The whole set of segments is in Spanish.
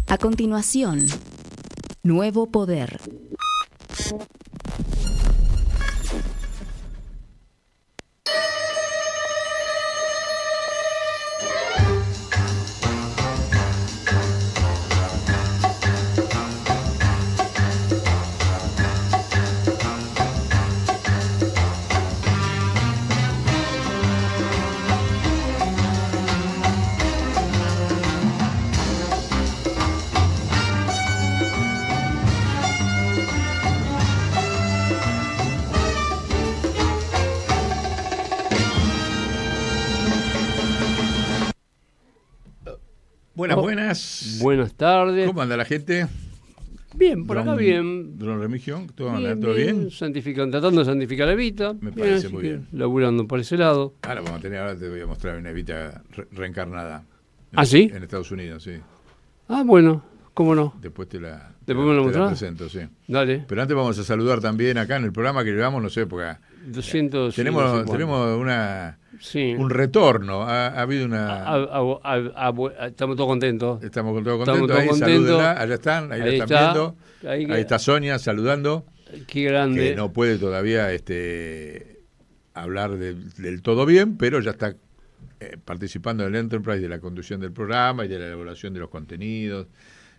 A continuación, Nuevo Poder. Buenas. Buenas tardes. ¿Cómo anda la gente? Bien, por acá bien. Don Remigio, ¿todo bien? bien? Tratando de santificar a Evita. Me parece muy bien. Laburando por ese lado. Ahora te voy a mostrar una Evita reencarnada. ¿Ah, sí? En Estados Unidos, sí. Ah, bueno, ¿cómo no? Después me lo te mostrás? la presento, sí. Dale. Pero antes vamos a saludar también acá en el programa que llevamos, no sé, porque 200 tenemos un retorno. Ha habido una... Estamos todos contentos. Estamos todos contentos. Ahí, salúdenla. Allá están, ahí la están viendo. Ahí está Sonia saludando. Qué grande. Que no puede todavía hablar del todo bien, pero ya está participando en el Enterprise de la conducción del programa y de la elaboración de los contenidos.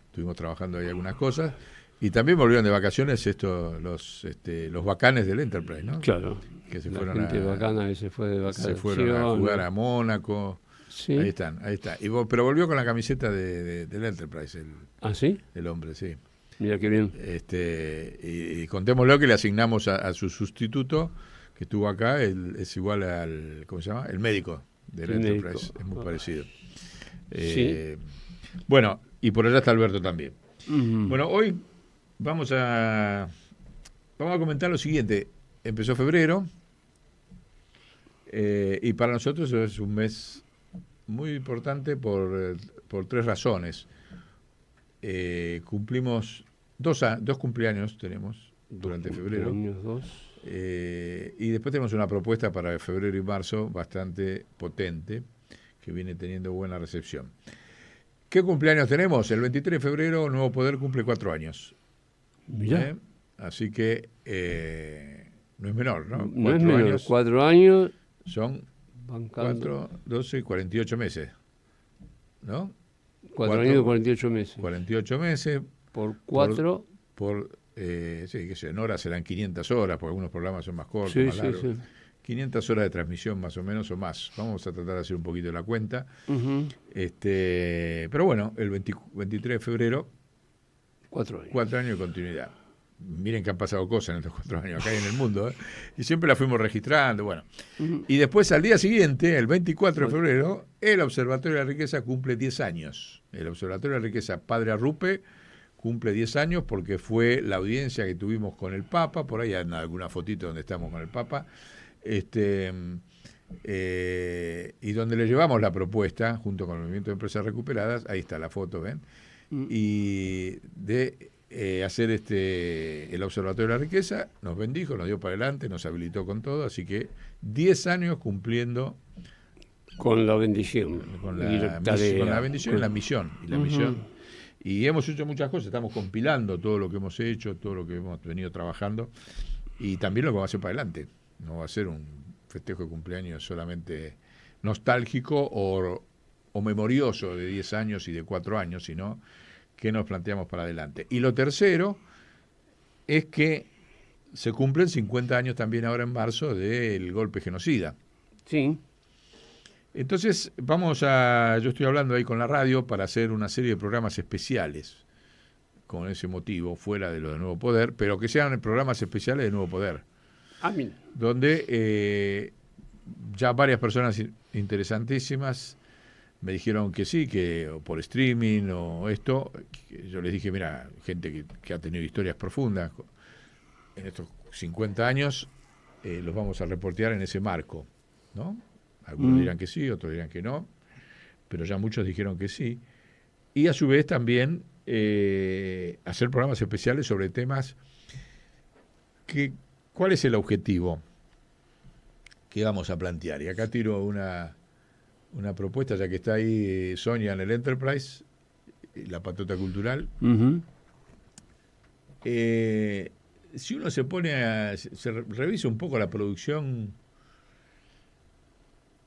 Estuvimos trabajando ahí algunas cosas. Y también volvieron de vacaciones los bacanes del Enterprise, ¿no? Claro. Que se la fueron gente bacana que se fue de vacaciones. Se fueron a jugar a Mónaco. Sí. Ahí está. Pero volvió con la camiseta del Enterprise. ¿Ah, sí? El hombre, sí. Mira qué bien. Y contémoslo que le asignamos a su sustituto, que estuvo acá, es igual al, ¿cómo se llama? El médico del Enterprise. Es muy parecido. Sí. Bueno, y por allá está Alberto también. Mm. Bueno, hoy vamos a comentar lo siguiente. Empezó febrero y para nosotros es un mes muy importante por tres razones. Cumplimos dos cumpleaños tenemos durante febrero. Y después tenemos una propuesta para febrero y marzo bastante potente que viene teniendo buena recepción. ¿Qué cumpleaños tenemos? El 23 de febrero Nuevo Poder cumple 4 años. Mirá. Así que no es menor, ¿no? No es menor. 4 años. Son 4, 12, 48 meses. ¿No? 4 años y 48 meses. 48 meses. Por 4. Sí, qué sé, en horas serán 500 horas, porque algunos programas son más cortos, más largos. Sí. 500 horas de transmisión más o menos o más. Vamos a tratar de hacer un poquito la cuenta. Uh-huh. Pero bueno, el 23 de febrero, 4 años. 4 años de continuidad. Miren que han pasado cosas en estos 4 años acá y en el mundo, ¿eh? Y siempre las fuimos registrando, bueno. Uh-huh. Y después al día siguiente, el 24 de febrero, el Observatorio de la Riqueza cumple 10 años. El Observatorio de la Riqueza Padre Arrupe cumple 10 años porque fue la audiencia que tuvimos con el Papa, por ahí hay alguna fotito donde estamos con el Papa, y donde le llevamos la propuesta, junto con el Movimiento de Empresas Recuperadas, ahí está la foto, ¿ven? Y de hacer el Observatorio de la Riqueza, nos bendijo, nos dio para adelante, nos habilitó con todo, así que 10 años cumpliendo con la bendición. Con la bendición y la misión. Misión. Y hemos hecho muchas cosas, estamos compilando todo lo que hemos hecho, todo lo que hemos venido trabajando, y también lo que vamos a hacer para adelante. No va a ser un festejo de cumpleaños solamente nostálgico o memorioso de 10 años y de 4 años, sino que nos planteamos para adelante. Y lo tercero es que se cumplen 50 años también ahora en marzo del golpe genocida. Sí. Entonces yo estoy hablando ahí con la radio para hacer una serie de programas especiales con ese motivo, fuera de lo de Nuevo Poder, pero que sean programas especiales de Nuevo Poder. Amén. Donde ya varias personas interesantísimas me dijeron que sí, que o por streaming o esto, yo les dije, mira, gente que ha tenido historias profundas en estos 50 años, los vamos a reportear en ese marco, ¿no? Algunos dirán que sí, otros dirán que no, pero ya muchos dijeron que sí. Y a su vez también hacer programas especiales sobre temas ¿cuál es el objetivo que vamos a plantear? Y acá tiro una propuesta, ya que está ahí Sonia en el Enterprise, la patota cultural. Si uno se pone se revisa un poco la producción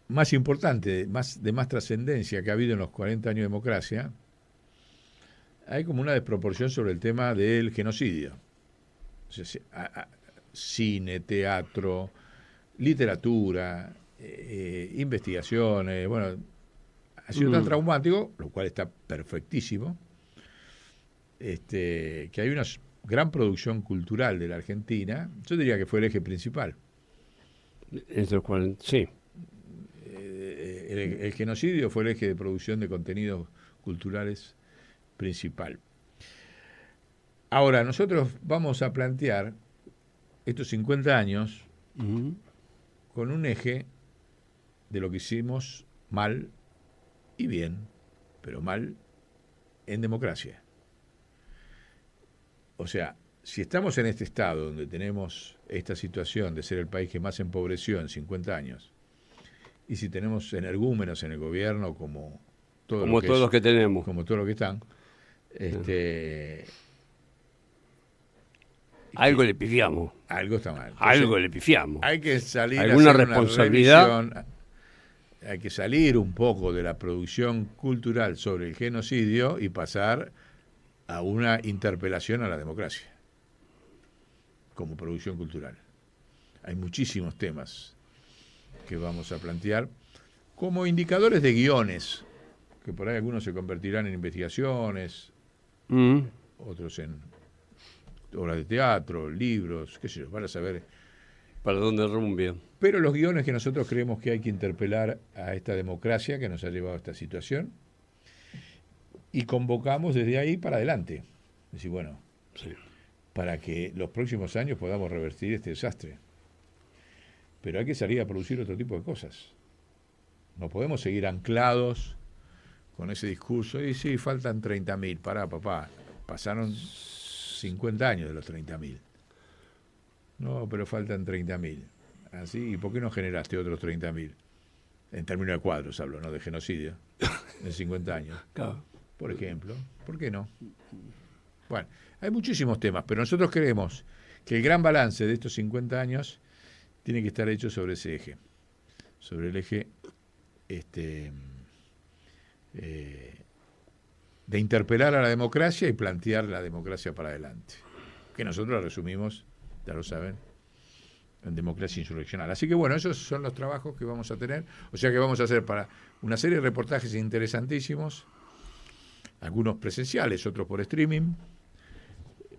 más importante, de más trascendencia que ha habido en los 40 años de democracia, hay como una desproporción sobre el tema del genocidio. O sea, cine, teatro, literatura, investigaciones, bueno, ha sido tan traumático, lo cual está perfectísimo, que hay una gran producción cultural de la Argentina. Yo diría que fue el eje principal. Sí. El genocidio fue el eje de producción de contenidos culturales principal. Ahora, nosotros vamos a plantear estos 50 años con un eje de lo que hicimos mal y bien, pero mal en democracia. O sea, si estamos en este estado donde tenemos esta situación de ser el país que más empobreció en 50 años, y si tenemos energúmenos en el gobierno como todos los que tenemos, como todos los que están, algo le pifiamos. Algo está mal. Entonces, algo le pifiamos. Hay que salir ¿Alguna a hacer responsabilidad? una revisión, hay que salir un poco de la producción cultural sobre el genocidio y pasar a una interpelación a la democracia como producción cultural. Hay muchísimos temas que vamos a plantear como indicadores de guiones, que por ahí algunos se convertirán en investigaciones, otros en obras de teatro, libros, qué sé yo, para saber para dónde rumbia. Pero los guiones que nosotros creemos que hay que interpelar a esta democracia que nos ha llevado a esta situación, y convocamos desde ahí para adelante. Es decir, bueno, para que los próximos años podamos revertir este desastre. Pero hay que salir a producir otro tipo de cosas. No podemos seguir anclados con ese discurso. Y sí, faltan 30.000. Pará, papá. Pasaron 50 años de los 30.000. No, pero faltan 30.000. ¿Así? ¿Y por qué no generaste otros 30.000? En términos de cuadros hablo, no de genocidio. En 50 años. Claro. Por ejemplo. ¿Por qué no? Bueno, hay muchísimos temas, pero nosotros creemos que el gran balance de estos 50 años tiene que estar hecho sobre ese eje. Sobre el eje de interpelar a la democracia y plantear la democracia para adelante. Que nosotros la resumimos, ya lo saben, en democracia insurreccional. Así que bueno, esos son los trabajos que vamos a tener. O sea que vamos a hacer para una serie de reportajes interesantísimos, algunos presenciales, otros por streaming,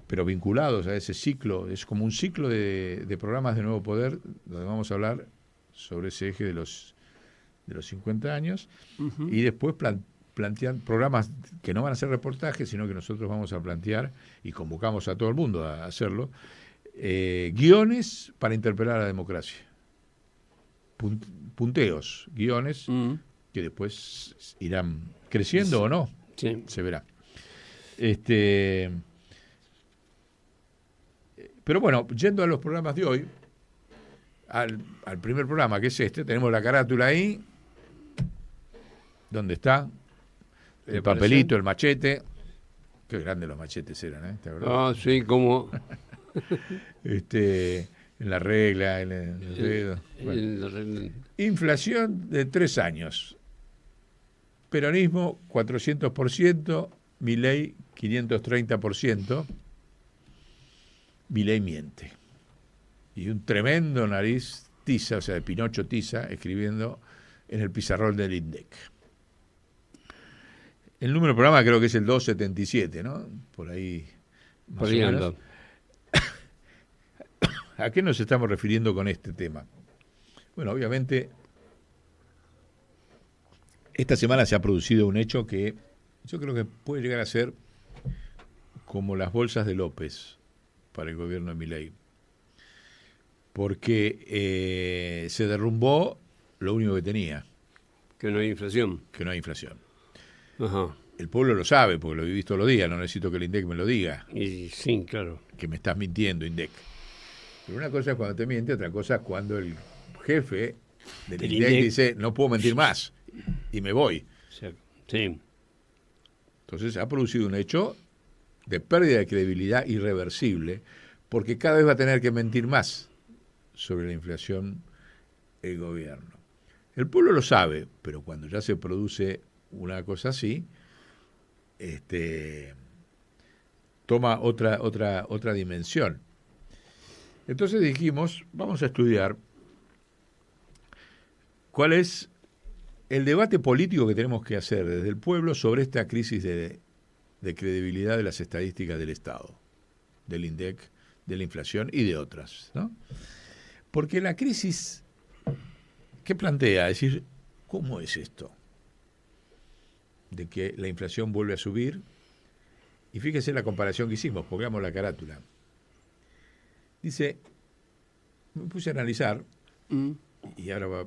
pero vinculados a ese ciclo. Es como un ciclo de programas de Nuevo Poder, donde vamos a hablar sobre ese eje de los 50 años, y después plantean programas que no van a ser reportajes, sino que nosotros vamos a plantear, y convocamos a todo el mundo a hacerlo, guiones para interpelar a la democracia. Punteos, guiones que después irán creciendo o no. Sí. Se verá. Pero bueno, yendo a los programas de hoy, al primer programa, que es este, tenemos la carátula ahí. ¿Dónde está? El papelito, el machete. Qué grandes los machetes eran, ¿eh? ¿Te acordás? Ah, sí, como... En la regla, en el dedo. Bueno. Inflación de 3 años. Peronismo 400%, Milei 530%. Milei miente. Y un tremendo nariz tiza, o sea, de Pinocho Tiza, escribiendo en el pizarrón del INDEC. El número del programa creo que es el 277, ¿no? Por ahí. Más o menos. ¿A qué nos estamos refiriendo con este tema? Bueno, obviamente, esta semana se ha producido un hecho que yo creo que puede llegar a ser como las bolsas de López para el gobierno de Milei. Porque se derrumbó lo único que tenía. Que no hay inflación. Que no hay inflación. Ajá. El pueblo lo sabe, porque lo he visto todos los días, no necesito que el INDEC me lo diga. Y sí, claro. Que me estás mintiendo, INDEC. Pero una cosa es cuando te miente, otra cosa es cuando el jefe del INDEC dice, no puedo mentir más, y me voy. Sí. Entonces ha producido un hecho de pérdida de credibilidad irreversible, porque cada vez va a tener que mentir más sobre la inflación el gobierno. El pueblo lo sabe, pero cuando ya se produce una cosa así, toma otra dimensión. Entonces dijimos, vamos a estudiar cuál es el debate político que tenemos que hacer desde el pueblo sobre esta crisis de credibilidad de las estadísticas del Estado, del INDEC, de la inflación y de otras, ¿no? Porque la crisis, ¿qué plantea? Es decir, ¿cómo es esto? De que la inflación vuelve a subir. Y fíjese la comparación que hicimos, pongamos la carátula. Dice, me puse a analizar, y ahora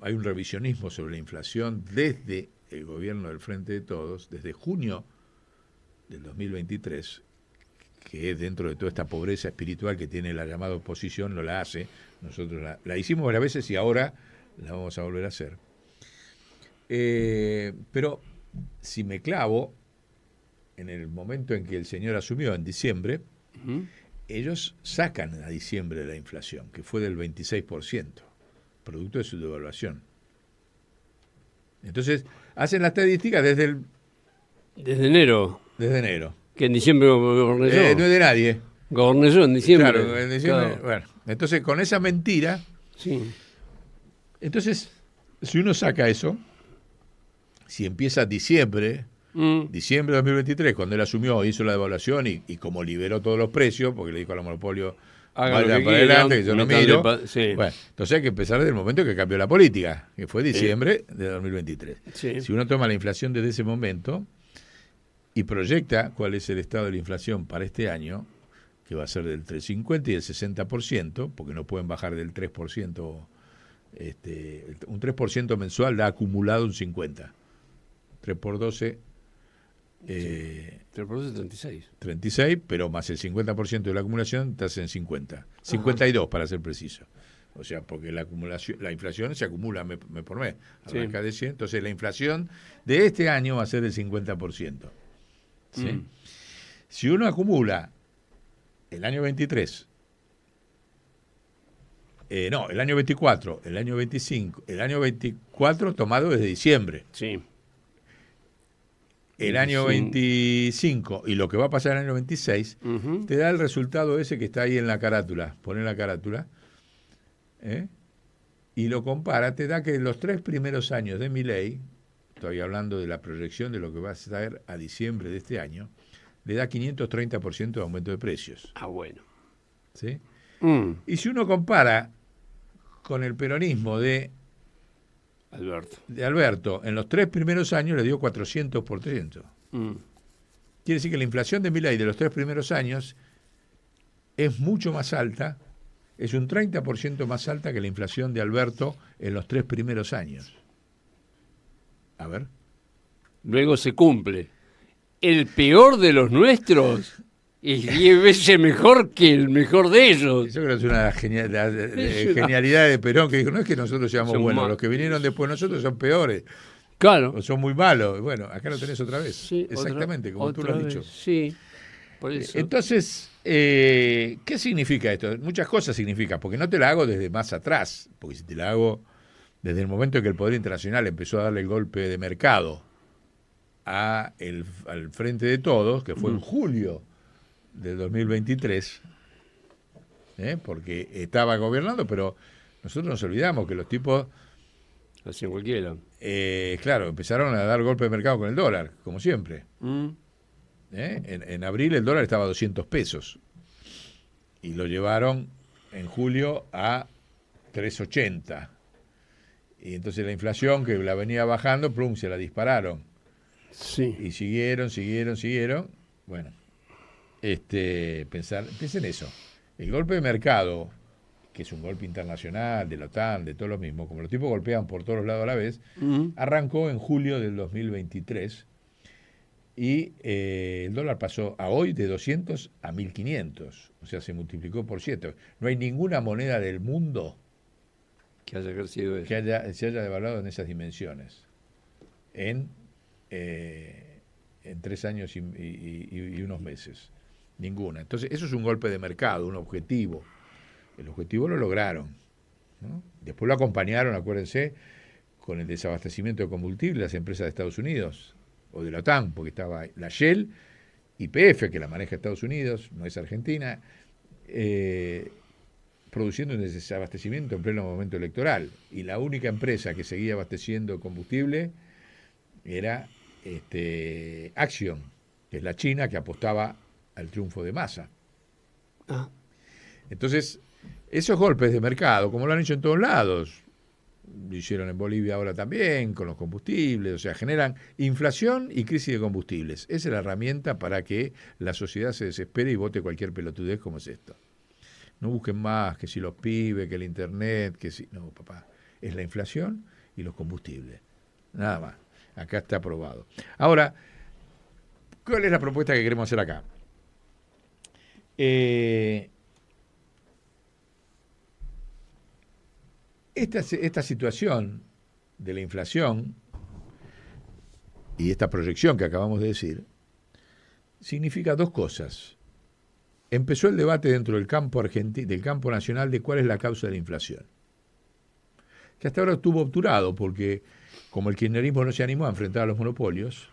hay un revisionismo sobre la inflación desde el gobierno del Frente de Todos, desde junio del 2023, que es dentro de toda esta pobreza espiritual que tiene la llamada oposición, no la hace. Nosotros la hicimos varias veces y ahora la vamos a volver a hacer. Pero si me clavo en el momento en que el señor asumió, en diciembre, ellos sacan a diciembre de la inflación, que fue del 26%, producto de su devaluación. Entonces, hacen la estadística desde enero. Desde enero. Que en diciembre gobernó. No es de nadie. Gobernó en diciembre. Claro, en diciembre. Claro. Bueno, entonces con esa mentira. Sí. Entonces, si uno saca eso, si empieza diciembre de 2023, cuando él asumió, hizo la devaluación y como liberó todos los precios, porque le dijo al monopolio, vaya para adelante, que yo no miro. Sí. Bueno, entonces hay que empezar desde el momento que cambió la política, que fue diciembre de 2023. Sí. Si uno toma la inflación desde ese momento y proyecta cuál es el estado de la inflación para este año, que va a ser del 3,50 y el 60%, porque no pueden bajar del 3%, un 3% mensual da acumulado un 50%. 3 por 12, 3 por 12, 36. 36, pero más el 50% de la acumulación estás en 50. 52 para ser preciso. O sea, porque la inflación se acumula mes por mes. Arranca de 100. Entonces la inflación de este año va a ser del 50%. ¿Sí? Si uno acumula el año 23, el año 24, el año 25, el año 24 tomado desde diciembre. Sí. El año 25 y lo que va a pasar en el año 26, te da el resultado ese que está ahí en la carátula. Poné la carátula. Y lo compara, te da que en los 3 primeros años de Milei, estoy hablando de la proyección de lo que va a ser a diciembre de este año, le da 530% de aumento de precios. Ah, bueno. ¿Sí? Y si uno compara con el peronismo de Alberto, en los 3 primeros años le dio 400%. Quiere decir que la inflación de Milei de los 3 primeros años es mucho más alta, es un 30% más alta que la inflación de Alberto en los 3 primeros años. A ver. Luego se cumple. El peor de los nuestros es 10 veces mejor que el mejor de ellos. Yo creo que es una genialidad de Perón, que dijo, no es que nosotros seamos buenos, los que vinieron después de nosotros son peores. Claro. O son muy malos. Bueno, acá lo tenés otra vez. Sí, exactamente, como tú lo has dicho. Sí, por eso. Entonces, ¿qué significa esto? Muchas cosas significa, porque no te la hago desde más atrás, porque si te la hago desde el momento en que el Poder Internacional empezó a darle el golpe de mercado al Frente de Todos, que fue en julio del 2023, porque estaba gobernando, pero nosotros nos olvidamos que los tipos hacían cualquiera. Claro, empezaron a dar golpe de mercado con el dólar, como siempre. En abril el dólar estaba a 200 pesos y lo llevaron en julio a 3,80. Y entonces la inflación, que la venía bajando, plum, se la dispararon. Sí. Y siguieron. Bueno, piensen eso. El golpe de mercado, que es un golpe internacional, de la OTAN, de todos los mismos, como los tipos golpean por todos los lados a la vez, arrancó en julio del 2023 y el dólar pasó a hoy de 200 a 1.500, o sea, se multiplicó por 7. No hay ninguna moneda del mundo que haya crecido eso, que se haya devaluado en esas dimensiones en en 3 años y unos meses. Ninguna. Entonces, eso es un golpe de mercado, un objetivo. El objetivo lo lograron, ¿no? Después lo acompañaron, acuérdense, con el desabastecimiento de combustible de las empresas de Estados Unidos o de la OTAN, porque estaba la Shell, YPF, que la maneja Estados Unidos, no es Argentina, produciendo un desabastecimiento en pleno momento electoral. Y la única empresa que seguía abasteciendo combustible era Axion, que es la China, que apostaba al triunfo de Massa. Entonces, esos golpes de mercado, como lo han hecho en todos lados, lo hicieron en Bolivia ahora también, con los combustibles, o sea, generan inflación y crisis de combustibles. Esa es la herramienta para que la sociedad se desespere y vote cualquier pelotudez como es esto. No busquen más, que si los pibes, que el internet, que si... No, papá, es la inflación y los combustibles. Nada más. Acá está aprobado. Ahora, ¿cuál es la propuesta que queremos hacer acá? Esta situación de la inflación y esta proyección que acabamos de decir significa dos cosas. Empezó el debate dentro del campo del campo nacional de cuál es la causa de la inflación, que hasta ahora estuvo obturado porque como el kirchnerismo no se animó a enfrentar a los monopolios,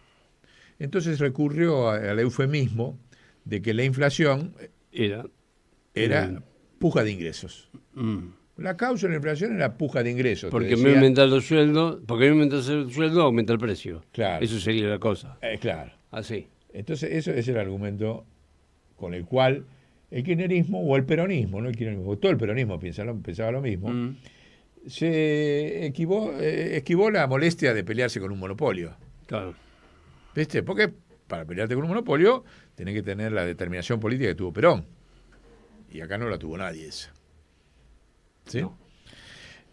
entonces recurrió al eufemismo de que la inflación era puja de ingresos. La causa de la inflación era puja de ingresos. Porque me aumentan los sueldos, porque me aumentas el sueldo, aumenta el precio. Claro. Eso sería la cosa. Claro. Así. Entonces, eso es el argumento con el cual el kirchnerismo, o el peronismo, no el kirchnerismo, todo el peronismo pensaba lo mismo, se esquivó la molestia de pelearse con un monopolio. Claro. ¿Viste? Porque para pelearte con un monopolio tenés que tener la determinación política que tuvo Perón. Y acá no la tuvo nadie esa. ¿Sí? No.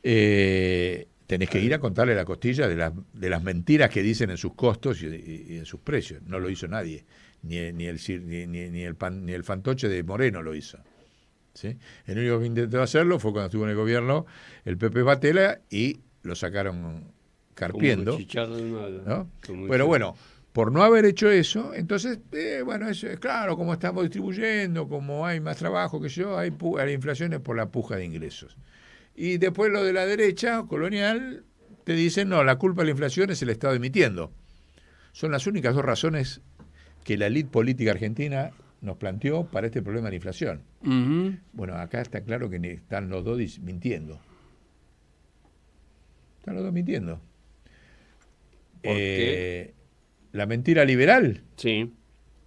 Tenés que ir a contarle la costilla de las mentiras que dicen en sus costos y en sus precios. No lo hizo nadie. Ni el fantoche de Moreno lo hizo. ¿Sí? El único que intentó hacerlo fue cuando estuvo en el gobierno el Pepe Batela y lo sacaron carpiendo. ¿No? Pero bueno, por no haber hecho eso, entonces, bueno, eso es claro, como estamos distribuyendo, como hay más trabajo que yo, la inflación es por la puja de ingresos. Y después lo de la derecha colonial te dicen, no, la culpa de la inflación es el Estado emitiendo. Son las únicas dos razones que la élite política argentina nos planteó para este problema de la inflación. Bueno, acá está claro que están los dos mintiendo. Están los dos mintiendo. ¿Por qué? La mentira liberal sí.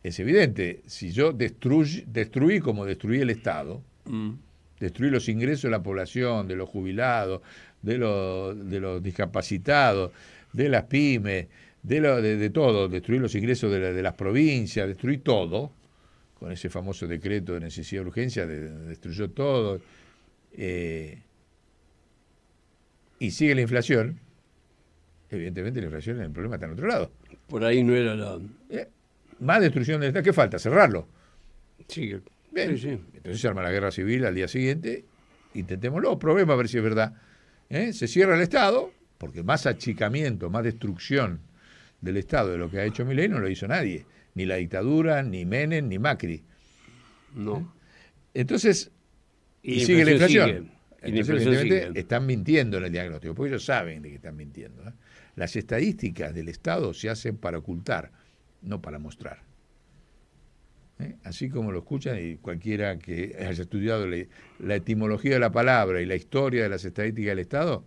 Es evidente. Si yo destruí como destruí el Estado, destruí los ingresos de la población, de los jubilados, de los discapacitados, de las pymes, de todo, destruí los ingresos de las provincias, destruí todo, con ese famoso decreto de necesidad de urgencia, destruyó todo, y sigue la inflación. Evidentemente la inflación, el problema está en otro lado. Por ahí no era la... Más destrucción del Estado. ¿Qué falta? Cerrarlo. Sí. Bien. Sí. Entonces se arma la guerra civil al día siguiente. Intentémoslo, probemos a ver si es verdad. Se cierra el Estado, porque más achicamiento, más destrucción del Estado de lo que ha hecho Milei no lo hizo nadie. Ni la dictadura, ni Menem, ni Macri. No. Entonces, y sigue la inflación. Entonces, evidentemente, están mintiendo en el diagnóstico, porque ellos saben de que están mintiendo. Las estadísticas del Estado se hacen para ocultar, no para mostrar. Así como lo escuchan, y cualquiera que haya estudiado la etimología de la palabra y la historia de las estadísticas del Estado,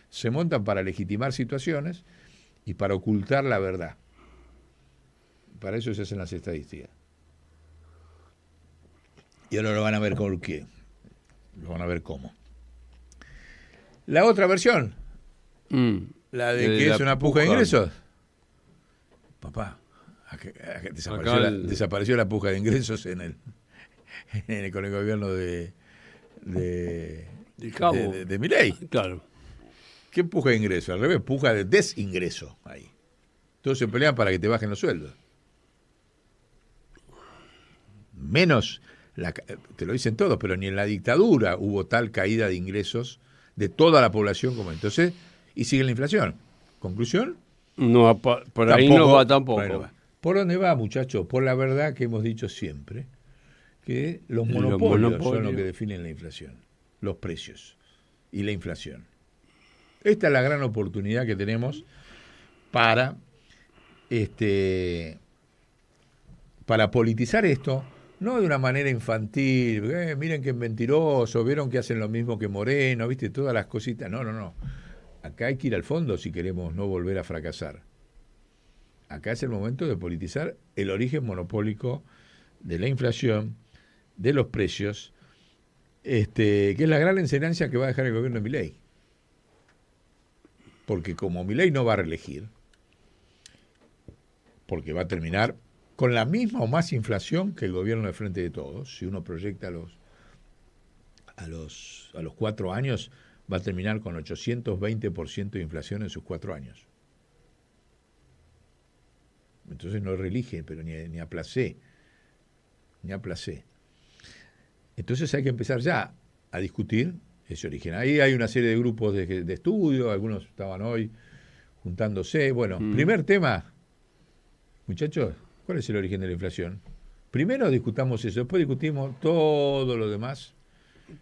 se montan para legitimar situaciones y para ocultar la verdad. Para eso se hacen las estadísticas. Y ahora lo van a ver con qué. Lo van a ver cómo. La otra versión, la de que es una puja de ingresos. Papá, desapareció la puja de ingresos con el gobierno de Milei. Claro. ¿Qué puja de ingresos? Al revés, puja de desingreso ahí. Todos se pelean para que te bajen los sueldos. Menos, te lo dicen todos, pero ni en la dictadura hubo tal caída de ingresos de toda la población como entonces, y sigue la inflación. ¿Conclusión? No, por ahí no va tampoco. ¿Por dónde va, muchachos? Por la verdad que hemos dicho siempre, que los monopolios son los que definen la inflación, los precios y la inflación. Esta es la gran oportunidad que tenemos para politizar esto, no de una manera infantil, miren que mentiroso, vieron que hacen lo mismo que Moreno, viste, todas las cositas. No. Acá hay que ir al fondo si queremos no volver a fracasar. Acá es el momento de politizar el origen monopólico de la inflación, de los precios, que es la gran enseñanza que va a dejar el gobierno de Milei. Porque como Milei no va a reelegir, porque va a terminar con la misma o más inflación que el gobierno de Frente de Todos, si uno proyecta a los 4 años, va a terminar con 820% de inflación en sus 4 años. Entonces no reelige, pero ni a placé. Entonces hay que empezar ya a discutir ese origen. Ahí hay una serie de grupos de estudio, algunos estaban hoy juntándose. Bueno, primer tema, muchachos, ¿cuál es el origen de la inflación? Primero discutamos eso, después discutimos todo lo demás.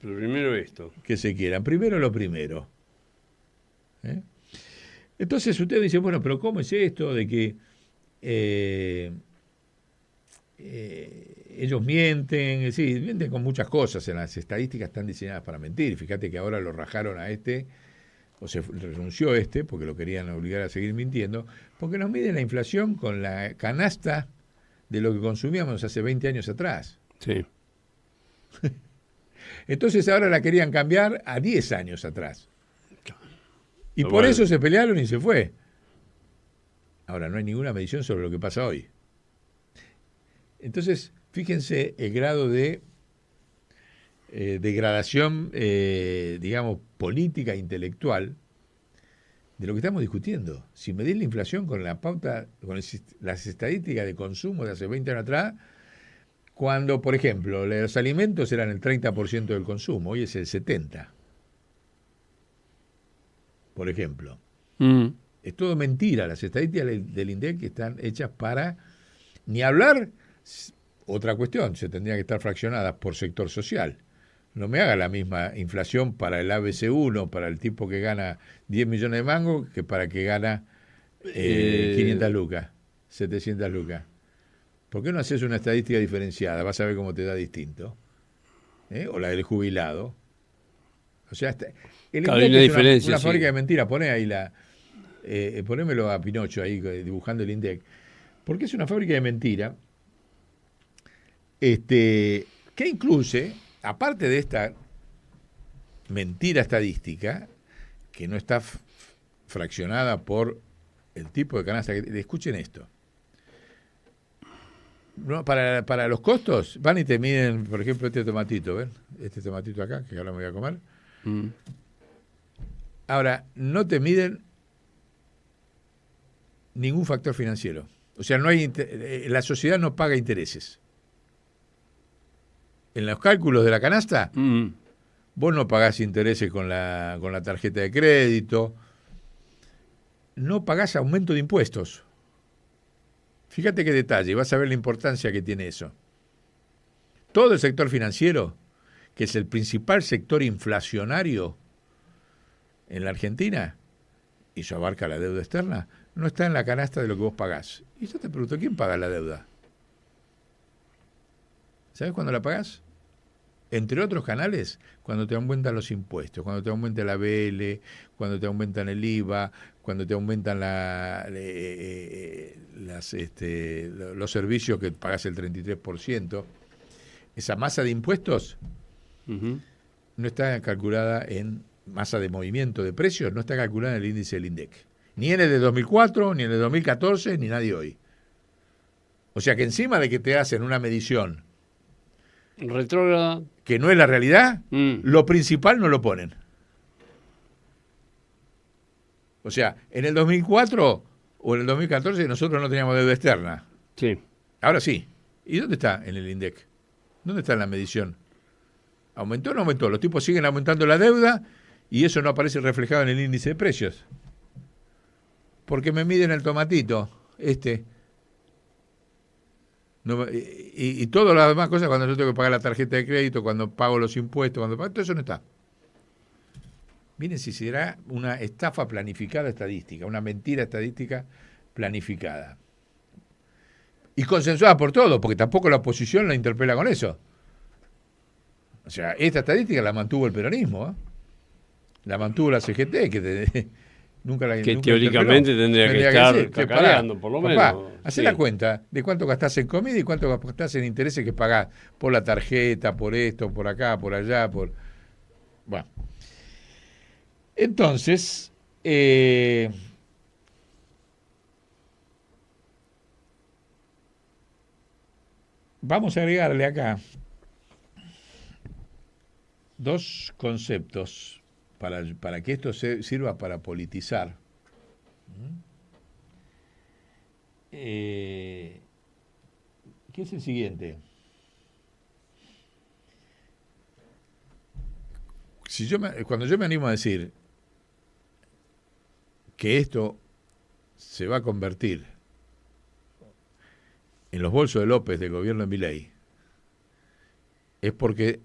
Pero primero esto. Que se quieran. Primero lo primero. Entonces usted dice, bueno, pero ¿cómo es esto de que ellos mienten? Sí, mienten con muchas cosas. En las estadísticas están diseñadas para mentir. Fíjate que ahora lo rajaron a o se renunció porque lo querían obligar a seguir mintiendo, porque nos miden la inflación con la canasta de lo que consumíamos hace 20 años atrás. Sí. Entonces ahora la querían cambiar a 10 años atrás. Y por eso se pelearon y se fue. Ahora, no hay ninguna medición sobre lo que pasa hoy. Entonces, fíjense el grado de degradación, digamos, política, intelectual, de lo que estamos discutiendo. Si medir la inflación con la pauta, con las estadísticas de consumo de hace 20 años atrás, cuando, por ejemplo, los alimentos eran el 30% del consumo, hoy es el 70%. Por ejemplo. Es todo mentira. Las estadísticas del INDEC están hechas para ni hablar. Otra cuestión, se tendría que estar fraccionadas por sector social. No me haga la misma inflación para el ABC1, para el tipo que gana 10 millones de mangos, que para que gana 500 lucas, 700 lucas. ¿Por qué no haces una estadística diferenciada? Vas a ver cómo te da distinto. O la del jubilado. O sea, el INDEC es una fábrica de mentiras. Poné ahí ponémelo a Pinocho ahí dibujando el INDEC. Porque es una fábrica de mentiras que incluye, aparte de esta mentira estadística, que no está fraccionada por el tipo de canasta, escuchen esto. No, para los costos, van y te miden, por ejemplo, este tomatito, ¿ven? Este tomatito acá, que ahora me voy a comer. Ahora, no te miden ningún factor financiero. O sea, no hay la sociedad no paga intereses. En los cálculos de la canasta, vos no pagás intereses con la tarjeta de crédito, no pagás aumento de impuestos. Fíjate qué detalle, vas a ver la importancia que tiene eso. Todo el sector financiero, que es el principal sector inflacionario en la Argentina, y eso abarca la deuda externa, no está en la canasta de lo que vos pagás. Y yo te pregunto, ¿quién paga la deuda? ¿Sabes cuándo la pagás? Entre otros canales, cuando te aumentan los impuestos, cuando te aumenta la ABL, cuando te aumentan el IVA, cuando te aumentan los servicios que pagás el 33%. Esa masa de impuestos no está calculada en masa de movimiento de precios, no está calculada en el índice del INDEC. Ni en el de 2004, ni en el de 2014, ni nadie hoy. O sea que encima de que te hacen una medición retrógrada, que no es la realidad, lo principal no lo ponen. O sea, en el 2004 o en el 2014 nosotros no teníamos deuda externa. Sí. Ahora sí. ¿Y dónde está en el INDEC? ¿Dónde está en la medición? ¿Aumentó o no aumentó? Los tipos siguen aumentando la deuda y eso no aparece reflejado en el índice de precios. Porque me miden el tomatito, Y todas las demás cosas, cuando yo tengo que pagar la tarjeta de crédito, cuando pago los impuestos, cuando pago, todo eso no está. Miren si será una estafa planificada estadística, una mentira estadística planificada. Y consensuada por todos, porque tampoco la oposición la interpela con eso. O sea, esta estadística la mantuvo el peronismo, ¿eh? La mantuvo la CGT, nunca teóricamente tendría que estar cacareando, por lo menos. Hacé la cuenta de cuánto gastás en comida y cuánto gastás en intereses que pagás por la tarjeta, por esto, por acá, por allá, por... Bueno. Entonces, vamos a agregarle acá dos conceptos para que esto sirva para politizar. Que es el siguiente. Cuando yo me animo a decir que esto se va a convertir en los bolsos de López del gobierno de Milei, es porque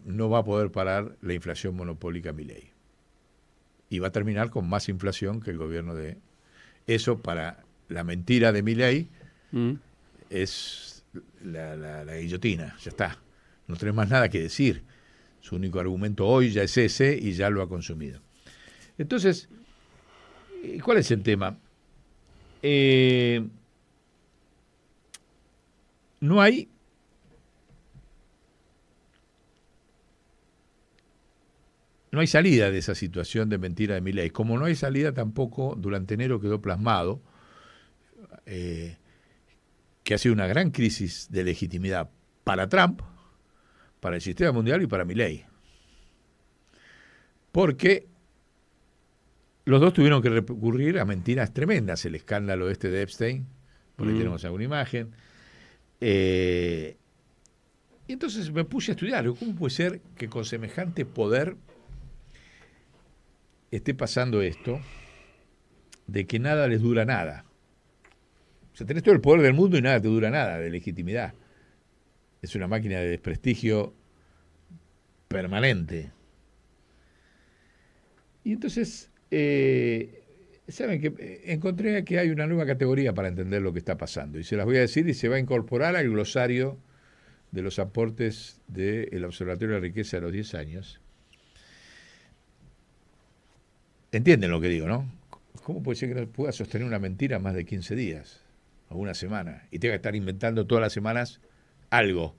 no va a poder parar la inflación monopólica Milei. Y va a terminar con más inflación que el gobierno de... Eso para la mentira de Milei es la guillotina, ya está. No tenés más nada que decir. Su único argumento hoy ya es ese y ya lo ha consumido. Entonces, ¿cuál es el tema? No hay salida de esa situación de mentira de Milei. Como no hay salida tampoco, durante enero quedó plasmado que ha sido una gran crisis de legitimidad para Trump, para el sistema mundial y para Milei. Porque los dos tuvieron que recurrir a mentiras tremendas. El escándalo de Epstein, por ahí tenemos alguna imagen. Y entonces me puse a estudiar, ¿cómo puede ser que con semejante poder esté pasando esto de que nada les dura nada? O sea, tenés todo el poder del mundo y nada te dura nada de legitimidad. Es una máquina de desprestigio permanente. Y entonces, saben que encontré que hay una nueva categoría para entender lo que está pasando. Y se las voy a decir y se va a incorporar al glosario de los aportes del Observatorio de la Riqueza de los 10 años. Entienden lo que digo, ¿no? ¿Cómo puede ser que no pueda sostener una mentira más de 15 días o una semana y tenga que estar inventando todas las semanas algo?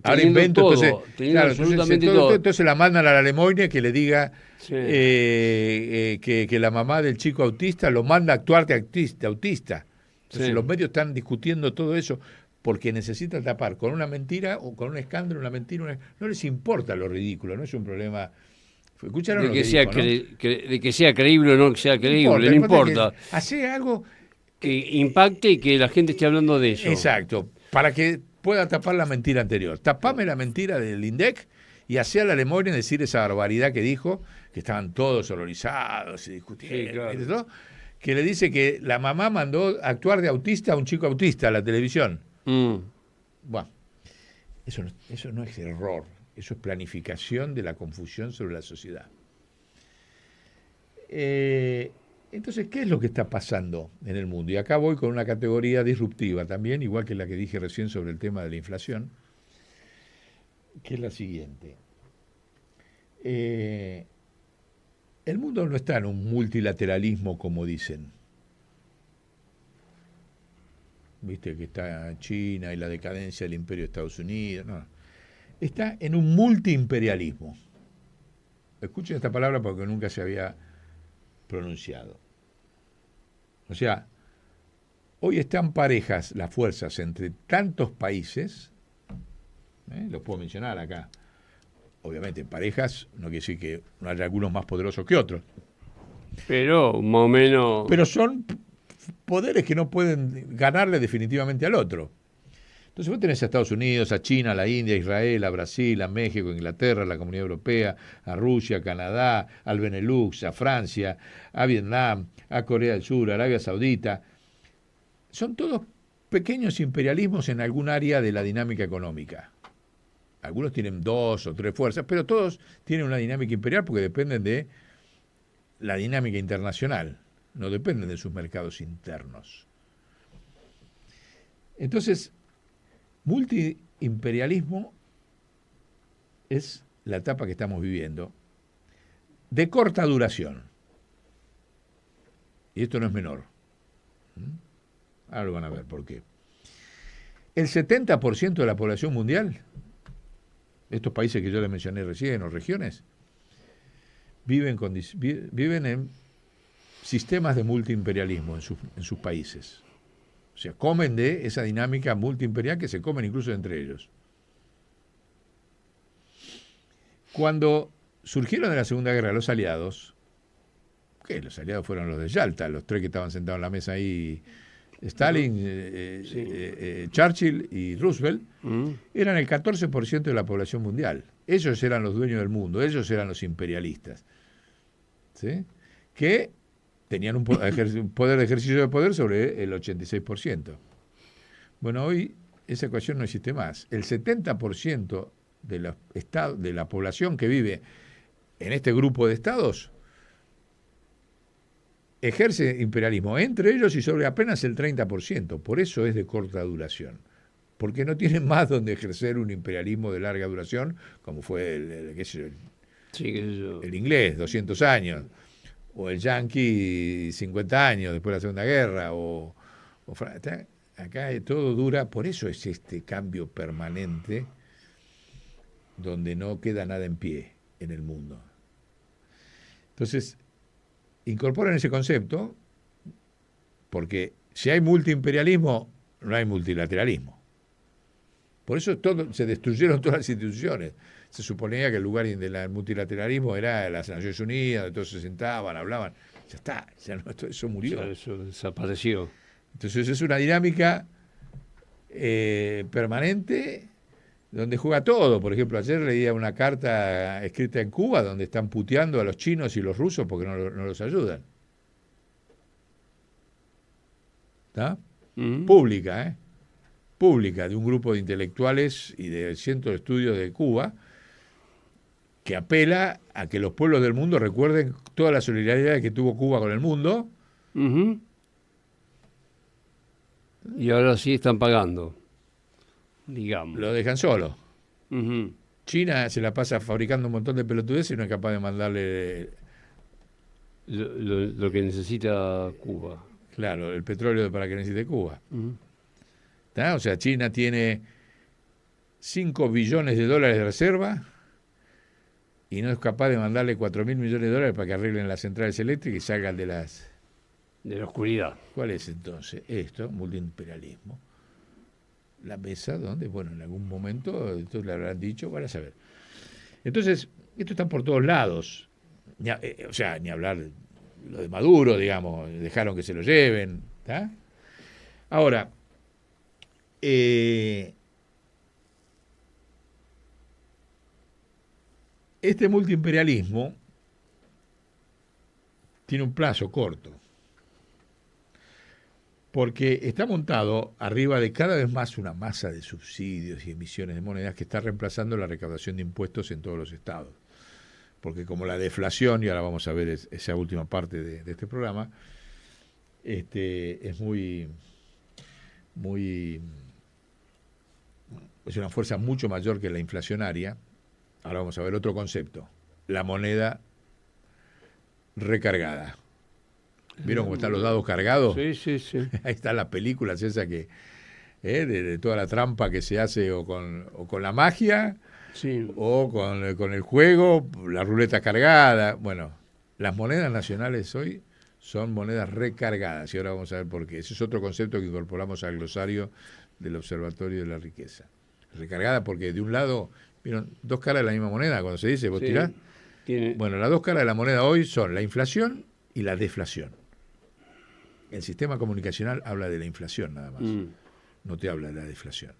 Ahora invento todo, absolutamente todo. Entonces la mandan a la Lemoine que le diga que la mamá del chico autista lo manda a actuar de autista. Entonces los medios están discutiendo todo eso porque necesitan tapar con una mentira o con un escándalo, una mentira. No les importa lo ridículo, no es un problema. ¿Escucharon de lo que que sea dijo, ¿no? de que sea creíble o no que sea creíble, no importa. Hacer algo que impacte y que la gente esté hablando de eso. Exacto, para que pueda tapar la mentira anterior. Tapame la mentira del INDEC y hacé a la Lemoine decir esa barbaridad que dijo, que estaban todos horrorizados y discutiendo, sí, claro. Que le dice que la mamá mandó a actuar de autista a un chico autista a la televisión. Bueno, eso no es error, eso es planificación de la confusión sobre la sociedad. Entonces, ¿qué es lo que está pasando en el mundo? Y acá voy con una categoría disruptiva también, igual que la que dije recién sobre el tema de la inflación, que es la siguiente. El mundo no está en un multilateralismo como dicen. Viste que está China y la decadencia del imperio de Estados Unidos. No. Está en un multiimperialismo. Escuchen esta palabra porque nunca se había pronunciado. O sea, hoy están parejas las fuerzas entre tantos países, los puedo mencionar acá. Obviamente, parejas no quiere decir que no haya algunos más poderosos que otros. Pero más o menos. Pero son poderes que no pueden ganarle definitivamente al otro. Entonces vos tenés a Estados Unidos, a China, a la India, a Israel, a Brasil, a México, a Inglaterra, a la Comunidad Europea, a Rusia, a Canadá, al Benelux, a Francia, a Vietnam, a Corea del Sur, a Arabia Saudita. Son todos pequeños imperialismos en algún área de la dinámica económica. Algunos tienen 2 o 3 fuerzas, pero todos tienen una dinámica imperial porque dependen de la dinámica internacional, no dependen de sus mercados internos. Entonces, multiimperialismo es la etapa que estamos viviendo, de corta duración. Y esto no es menor. Ahora lo van a ver por qué. El 70% de la población mundial, estos países que yo les mencioné recién, o regiones, viven en sistemas de multiimperialismo en sus países. O sea, comen de esa dinámica multiimperial que se comen incluso entre ellos. Cuando surgieron de la Segunda Guerra los aliados, ¿qué? Los aliados fueron los de Yalta, los 3 que estaban sentados en la mesa ahí, Stalin, Churchill y Roosevelt, eran el 14% de la población mundial. Ellos eran los dueños del mundo, ellos eran los imperialistas, ¿sí? Que tenían un poder de ejercicio de poder sobre el 86%. Bueno, hoy esa ecuación no existe más. El 70% de la población que vive en este grupo de estados ejerce imperialismo entre ellos y sobre apenas el 30%. Por eso es de corta duración. Porque no tienen más donde ejercer un imperialismo de larga duración, como fue el inglés, 200 años, o el yanqui, 50 años después de la Segunda Guerra, acá todo dura, por eso es este cambio permanente donde no queda nada en pie en el mundo. Entonces, incorporan ese concepto porque si hay multiimperialismo, no hay multilateralismo. Por eso se destruyeron todas las instituciones. Se suponía que el lugar del multilateralismo era las Naciones Unidas, donde todos se sentaban, hablaban. Ya está, eso murió. Eso desapareció. Entonces es una dinámica permanente donde juega todo. Por ejemplo, ayer leía una carta escrita en Cuba donde están puteando a los chinos y los rusos porque no los ayudan. ¿Está? Pública, ¿eh? Pública, de un grupo de intelectuales y de cientos de estudios de Cuba, que apela a que los pueblos del mundo recuerden toda la solidaridad que tuvo Cuba con el mundo. Y ahora sí están pagando, digamos. Lo dejan solo. China se la pasa fabricando un montón de pelotudeces y no es capaz de mandarle lo que necesita Cuba. Claro, el petróleo para que necesite Cuba. O sea, China tiene 5 billones de dólares de reserva y no es capaz de mandarle 4.000 millones de dólares para que arreglen las centrales eléctricas y salgan de la oscuridad. ¿Cuál es entonces esto? Multiimperialismo. La mesa donde, bueno, en algún momento, esto le habrán dicho, van a saber. Entonces, esto está por todos lados. Ni hablar lo de Maduro, digamos, dejaron que se lo lleven. ¿Está? Ahora, este multiimperialismo tiene un plazo corto, porque está montado arriba de cada vez más una masa de subsidios y emisiones de monedas que está reemplazando la recaudación de impuestos en todos los estados. Porque como la deflación, y ahora vamos a ver esa última parte de este programa, es es una fuerza mucho mayor que la inflacionaria. Ahora vamos a ver otro concepto, la moneda recargada. ¿Vieron cómo están los dados cargados? Sí. Ahí están las películas esas que de toda la trampa que se hace o con la magia, sí, o con el juego, la ruleta cargada. Bueno, las monedas nacionales hoy son monedas recargadas y ahora vamos a ver por qué. Ese es otro concepto que incorporamos al glosario del Observatorio de la Riqueza. Recargada porque de un lado, ¿vieron? 2 caras de la misma moneda, cuando se dice, vos tirás. Bueno, las 2 caras de la moneda hoy son la inflación y la deflación. El sistema comunicacional habla de la inflación nada más, no te habla de la deflación.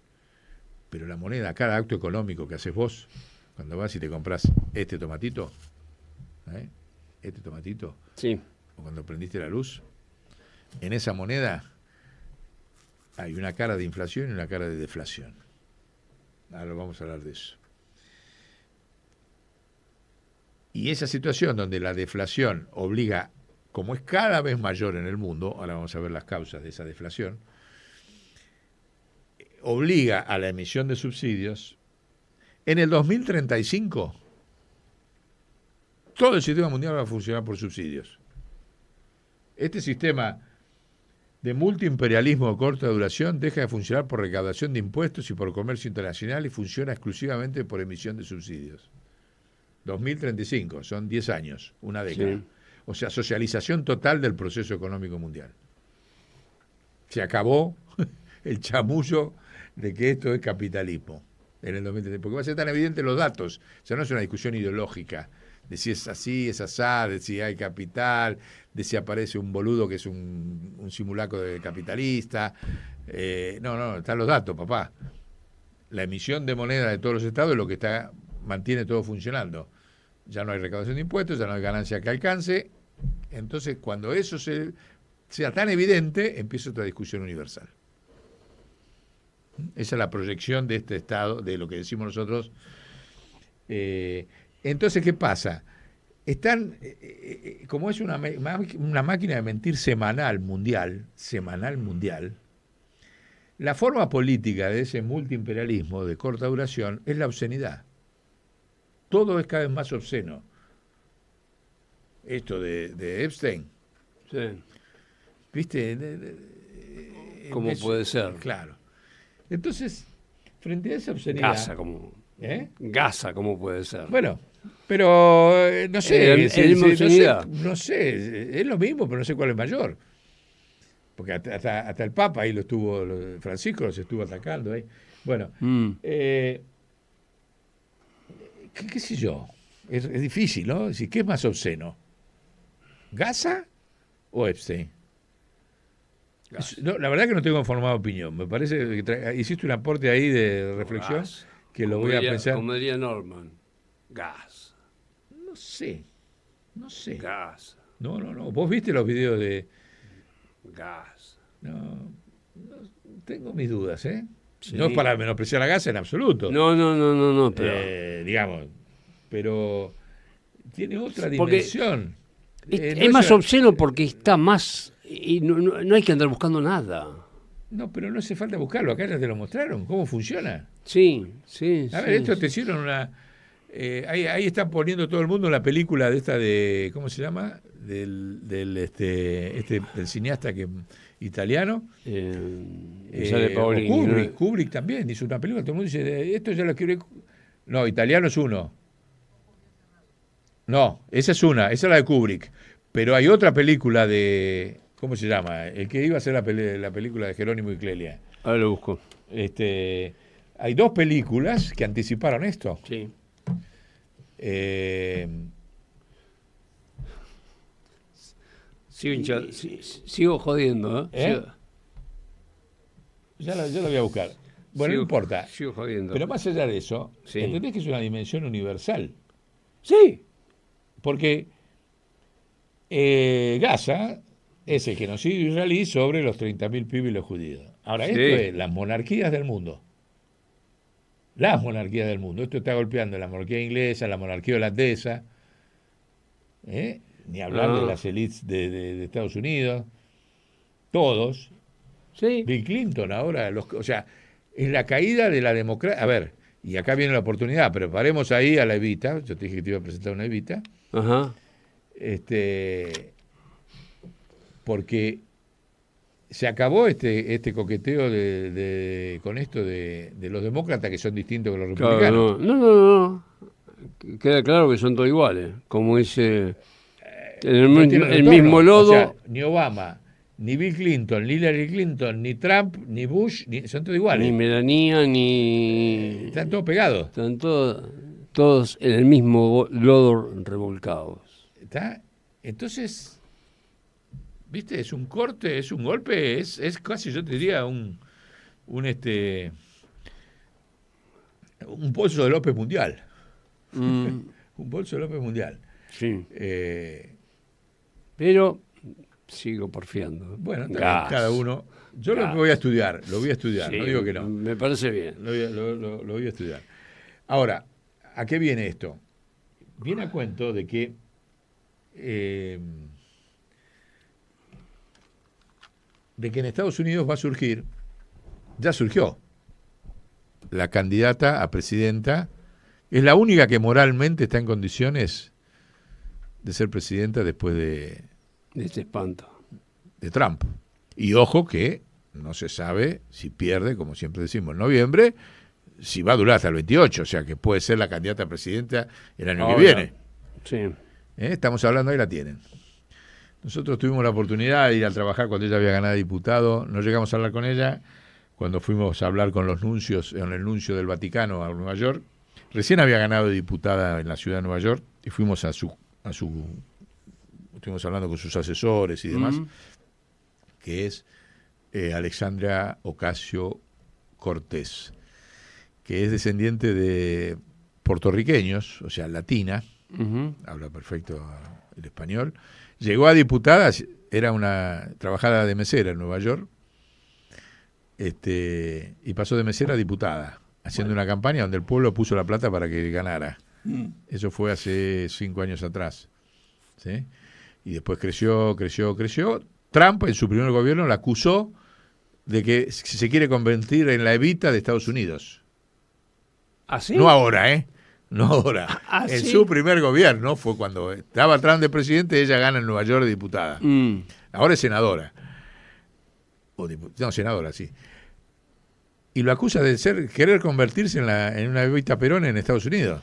Pero la moneda, cada acto económico que haces vos, cuando vas y te compras este tomatito, sí, o cuando prendiste la luz, en esa moneda hay una cara de inflación y una cara de deflación. Ahora vamos a hablar de eso. Y esa situación donde la deflación obliga, como es cada vez mayor en el mundo, ahora vamos a ver las causas de esa deflación, obliga a la emisión de subsidios. En el 2035, todo el sistema mundial va a funcionar por subsidios. Este sistema de multiimperialismo de corta duración deja de funcionar por recaudación de impuestos y por comercio internacional y funciona exclusivamente por emisión de subsidios. 2035, son 10 años, una década. Sí. O sea, socialización total del proceso económico mundial. Se acabó el chamullo de que esto es capitalismo en el 2035, porque va a ser tan evidente los datos. O sea, no es una discusión ideológica de si es así, es asá, de si hay capital, de si aparece un boludo que es un simulacro de capitalista. No, están los datos, papá. La emisión de moneda de todos los estados es lo que mantiene todo funcionando. Ya no hay recaudación de impuestos, ya no hay ganancia que alcance. Entonces, cuando eso sea tan evidente, empieza otra discusión universal. Esa es la proyección de este estado, de lo que decimos nosotros. Entonces, ¿qué pasa? Están, como es una máquina de mentir semanal mundial, la forma política de ese multiimperialismo de corta duración es la obscenidad. Todo es cada vez más obsceno. Esto de Epstein. Sí. ¿Viste? ¿Cómo puede ser? Claro. Entonces, frente a esa obscenidad... Gaza, ¿cómo puede ser? Bueno, pero no sé. No sé, es lo mismo, pero no sé cuál es mayor. Porque hasta el Papa ahí Francisco los estuvo atacando ahí. Bueno, ¿qué sé yo? Es difícil, ¿no? Es decir, ¿qué es más obsceno? ¿Gaza o Epstein? No, la verdad que no tengo formada opinión. Me parece que hiciste un aporte ahí de reflexión que lo voy a pensar. Como diría Norman, gas. No sé. Gas. No. ¿Vos viste los videos de gas? No, tengo mis dudas, ¿eh? Sí. No es para menospreciar a Gaza en absoluto. No, pero... digamos, pero tiene otra dimensión. Es más obsceno porque está más... Y no hay que andar buscando nada. No, pero no hace falta buscarlo. Acá ya te lo mostraron. ¿Cómo funciona? Sí. A ver, esto te hicieron una... ahí está poniendo todo el mundo la película de esta de... ¿Cómo se llama? Del cineasta italiano. Kubrick también hizo una película. Todo el mundo dice, esto ya lo quiero... No, italiano es uno. No, esa es la de Kubrick. Pero hay otra película de... ¿Cómo se llama? El que iba a hacer la película de Jerónimo y Clelia. Ahora lo busco. Hay dos películas que anticiparon esto. Sí. Sigo jodiendo, ¿eh? Ya lo voy a buscar. Bueno, no importa. Sigo jodiendo. Pero más allá de eso, entendés que es una dimensión universal. Sí. Porque Gaza es el genocidio israelí sobre los 30.000 pibes y los judíos. Ahora, esto es las monarquías del mundo. Las monarquías del mundo. Esto está golpeando la monarquía inglesa, la monarquía holandesa. Ni hablar de las élites de Estados Unidos. Todos. Sí. Bill Clinton ahora. O sea, es la caída de la democracia. A ver, y acá viene la oportunidad. Preparemos ahí a la Evita. Yo te dije que te iba a presentar una Evita. Ajá. Porque se acabó este coqueteo con esto de los demócratas que son distintos que los republicanos. No. Queda claro que son todos iguales. Como dice el mismo lodo. O sea, ni Obama, ni Bill Clinton, ni Hillary Clinton, ni Trump, ni Bush, son todos iguales. Ni Melania, ni... Están todos pegados. Están todos en el mismo lodo revolcados. ¿Está? Entonces, ¿viste? Es un corte, es un golpe, es casi, yo te diría, un bolso de López mundial. Un bolso de López mundial. Sí. Pero Sigo porfiando. Bueno, está bien, Gas. cada uno. Yo Gas. lo voy a estudiar, Sí, no digo que no. Me parece bien. Lo voy a estudiar. Ahora, ¿a qué viene esto? Viene a cuento de que en Estados Unidos va a surgir, ya surgió, la candidata a presidenta, es la única que moralmente está en condiciones de ser presidenta después de Este espanto. Trump. Y ojo que no se sabe si pierde, como siempre decimos, en noviembre, si va a durar hasta el 28, o sea que puede ser la candidata a presidenta el año que viene. Sí. Estamos hablando, ahí la tienen. Nosotros tuvimos la oportunidad de ir a trabajar cuando ella había ganado diputado, no llegamos a hablar con ella, cuando fuimos a hablar con los nuncios, en el nuncio del Vaticano a Nueva York, recién había ganado diputada en la ciudad de Nueva York, y fuimos estuvimos hablando con sus asesores y demás, que es Alexandra Ocasio-Cortez, que es descendiente de puertorriqueños, o sea, latina, habla perfecto el español. Llegó a diputada, era una trabajadora de mesera en Nueva York, y pasó de mesera a diputada, haciendo una campaña donde el pueblo puso la plata para que ganara. Eso fue hace 5 años atrás. ¿Sí? Y después creció. Trump, en su primer gobierno, la acusó de que se quiere convertir en la Evita de Estados Unidos. ¿Ah, sí? No ahora, No ahora. ¿Ah, en sí? su primer gobierno, fue cuando estaba Trump de presidente, ella gana en Nueva York de diputada. Ahora es senadora. Senadora, sí. Y lo acusa de querer convertirse en una Evita Perón en Estados Unidos.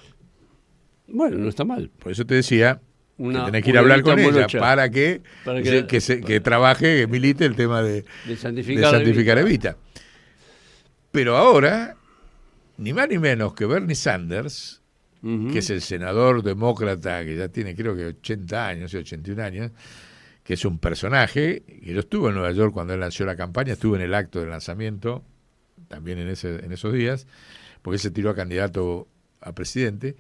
Bueno, no está mal. Por eso te decía que tenés que ir una a hablar con Evita ella morocha. para que trabaje, que milite el tema de santificar Evita. Pero ahora, ni más ni menos que Bernie Sanders, que es el senador demócrata que ya tiene creo que 80 años, 81 años, que es un personaje, que yo estuve en Nueva York cuando él lanzó la campaña, estuve en el acto de lanzamiento, también en esos días, porque él se tiró a candidato a presidente,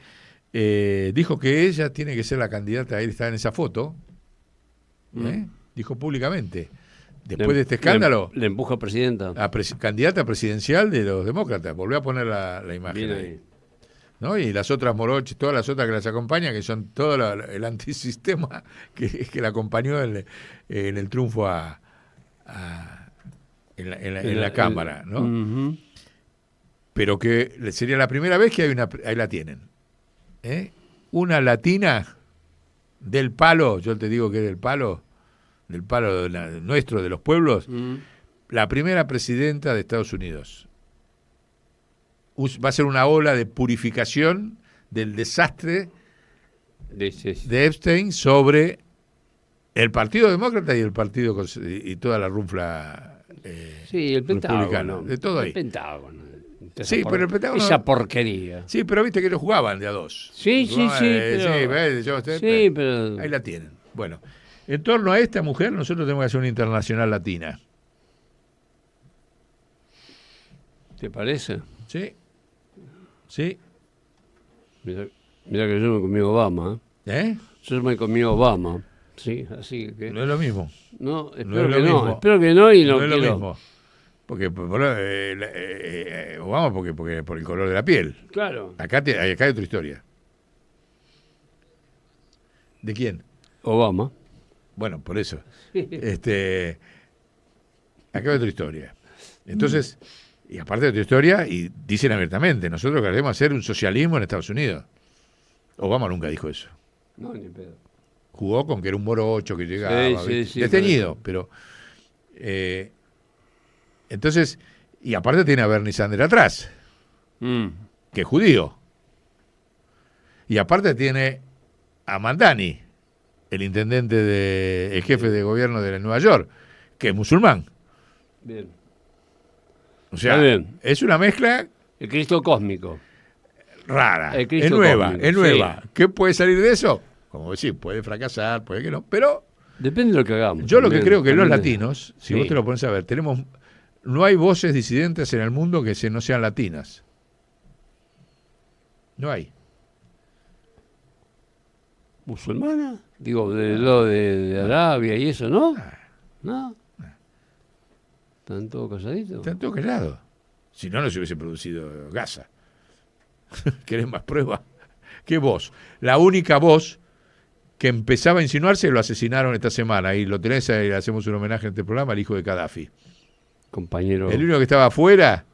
dijo que ella tiene que ser la candidata, él está en esa foto, dijo públicamente, después de este escándalo, le empuja a presidenta. Candidata presidencial de los demócratas, volvió a poner la imagen Bien ahí. ahí. ¿No? Y las otras moroches, todas las otras que las acompañan, que son todo el antisistema que la acompañó en el triunfo en la Cámara, ¿no? Pero que sería la primera vez que ahí la tienen. Una latina del palo, yo te digo que es del palo nuestro, de los pueblos, la primera presidenta de Estados Unidos. Va a ser una ola de purificación del desastre de Epstein sobre el Partido Demócrata y el Partido y toda la runfla sí, el Pentágono. de todo ahí. El Pentágono. Sí, pero el Pentágono... Esa porquería. Sí, pero viste que ellos jugaban de a dos. Sí, pero... Ahí la tienen. Bueno, en torno a esta mujer nosotros tenemos que hacer una internacional latina. ¿Te parece? Sí. Sí. Mira que yo me comí Obama. Yo me comí Obama. Sí, así que... No es lo mismo. No, No es lo mismo. espero que no y no es quiero. lo mismo. Porque Obama porque por el color de la piel. Claro. Acá hay otra historia. ¿De quién? Obama. Bueno, por eso. Acá hay otra historia. Entonces, y aparte de otra historia, y dicen abiertamente, nosotros queremos hacer un socialismo en Estados Unidos. Obama nunca dijo eso. No, ni pedo. Jugó con que era un morocho que llegaba, sí, desteñido, pero entonces, y aparte tiene a Bernie Sanders atrás, que es judío. Y aparte tiene a Mandani, el intendente el jefe de gobierno de Nueva York, que es musulmán. Bien. O sea, es una mezcla... El Cristo cósmico. Rara, El Cristo es nueva, cósmico, es nueva. sí. ¿Qué puede salir de eso? Como decir, puede fracasar, puede que no, pero... Depende de lo que hagamos. Yo lo que creo que los también. latinos, si Sí. vos te lo pones a ver, no hay voces disidentes en el mundo que no sean latinas. No hay. ¿Musulmana? Digo, de Arabia y eso, ¿no? ¿No? ¿Están todos calladitos? Están todos callados. Si no, no se hubiese producido Gaza. ¿Querés más pruebas? ¿Qué voz? La única voz que empezaba a insinuarse lo asesinaron esta semana. Y lo tenés ahí, le hacemos un homenaje en este programa al hijo de Gaddafi. Compañero. El único que estaba afuera.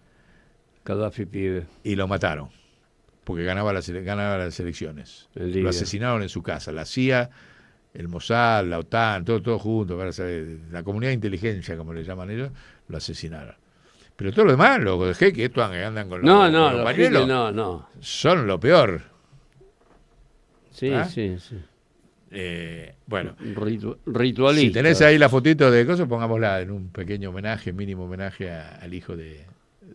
Gaddafi pibe. Y lo mataron. Porque ganaba las elecciones. Lo asesinaron en su casa. La CIA, el Mossad, la OTAN, todo junto. Para saber, la comunidad de inteligencia, como le llaman ellos, lo asesinaron. Pero todo lo demás, los jeques, estos andan con los pañuelos, no. son lo peor. Sí, ¿Ah? sí. Bueno, Ritualista. Si tenés ahí la fotito de cosas, pongámosla en un pequeño homenaje, mínimo homenaje al hijo de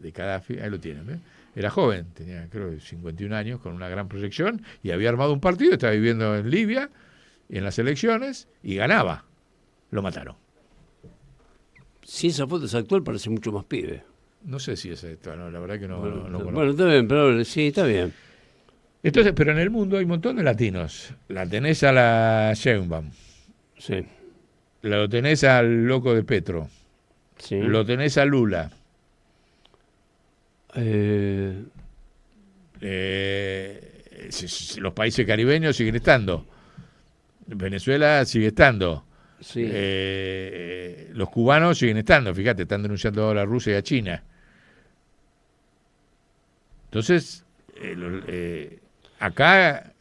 Gaddafi. Ahí lo tienen, ¿eh? Era joven, tenía creo 51 años, con una gran proyección, y había armado un partido, estaba viviendo en Libia, en las elecciones, y ganaba. Lo mataron. Si esa foto es actual, parece mucho más pibe. No sé si es esto, no, la verdad que no conozco. Bueno, está bien, pero sí, está bien. Entonces, pero en el mundo hay un montón de latinos. La tenés a la Sheinbaum. Sí. Lo tenés al loco de Petro. Sí. Lo tenés a Lula. Los países caribeños siguen estando. Venezuela sigue estando. Sí. Los cubanos siguen estando. Fíjate, están denunciando ahora a Rusia y a China. Entonces, acá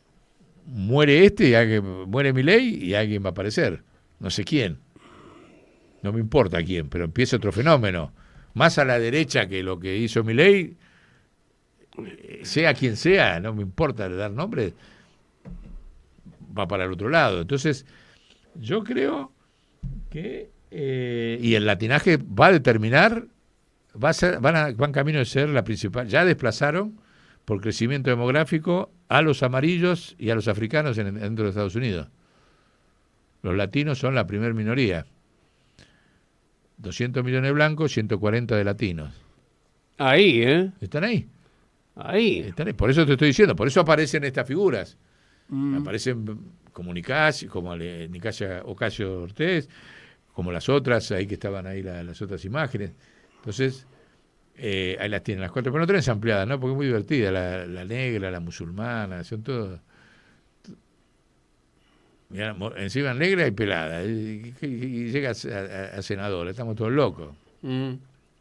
muere muere Milei y alguien va a aparecer. No sé quién. No me importa quién, pero empieza otro fenómeno. Más a la derecha que lo que hizo Milei, sea quien sea, no me importa dar nombres, va para el otro lado. Entonces, yo creo que y el latinaje va a determinar, van camino de ser la principal. Ya desplazaron por crecimiento demográfico a los amarillos y a los africanos dentro de Estados Unidos. Los latinos son la primer minoría. 200 millones de blancos, 140 de latinos. Ahí, ¿eh? ¿Están ahí? Ahí. Están ahí. Por eso te estoy diciendo, por eso aparecen estas figuras. Aparecen como Nicasio, como Nicasia Ocasio-Cortez, como las otras, ahí que estaban ahí las otras imágenes. Entonces, ahí las tienen las cuatro, pero no tenés ampliadas, ¿no? Porque es muy divertida, la negra, la musulmana, son todos. Mirá, encima negra y pelada, y llega a senadora, estamos todos locos.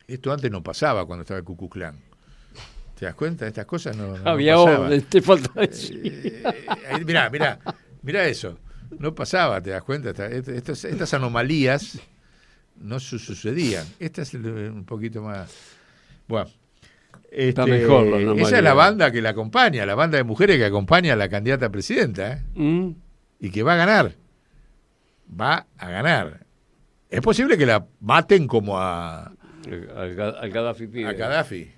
Esto antes no pasaba cuando estaba el Ku Klux Klan. ¿Te das cuenta? Estas cosas no había pasaban. te falta decir. Mirá eso. No pasaba, ¿te das cuenta? Estas anomalías no sucedían. Esta es un poquito más. Bueno. Está mejor la anomalía. Esa es la banda que la acompaña, la banda de mujeres que acompaña a la candidata a presidenta, ¿eh? Y que va a ganar. Va a ganar. Es posible que la maten como al Gaddafi pibe. A Gaddafi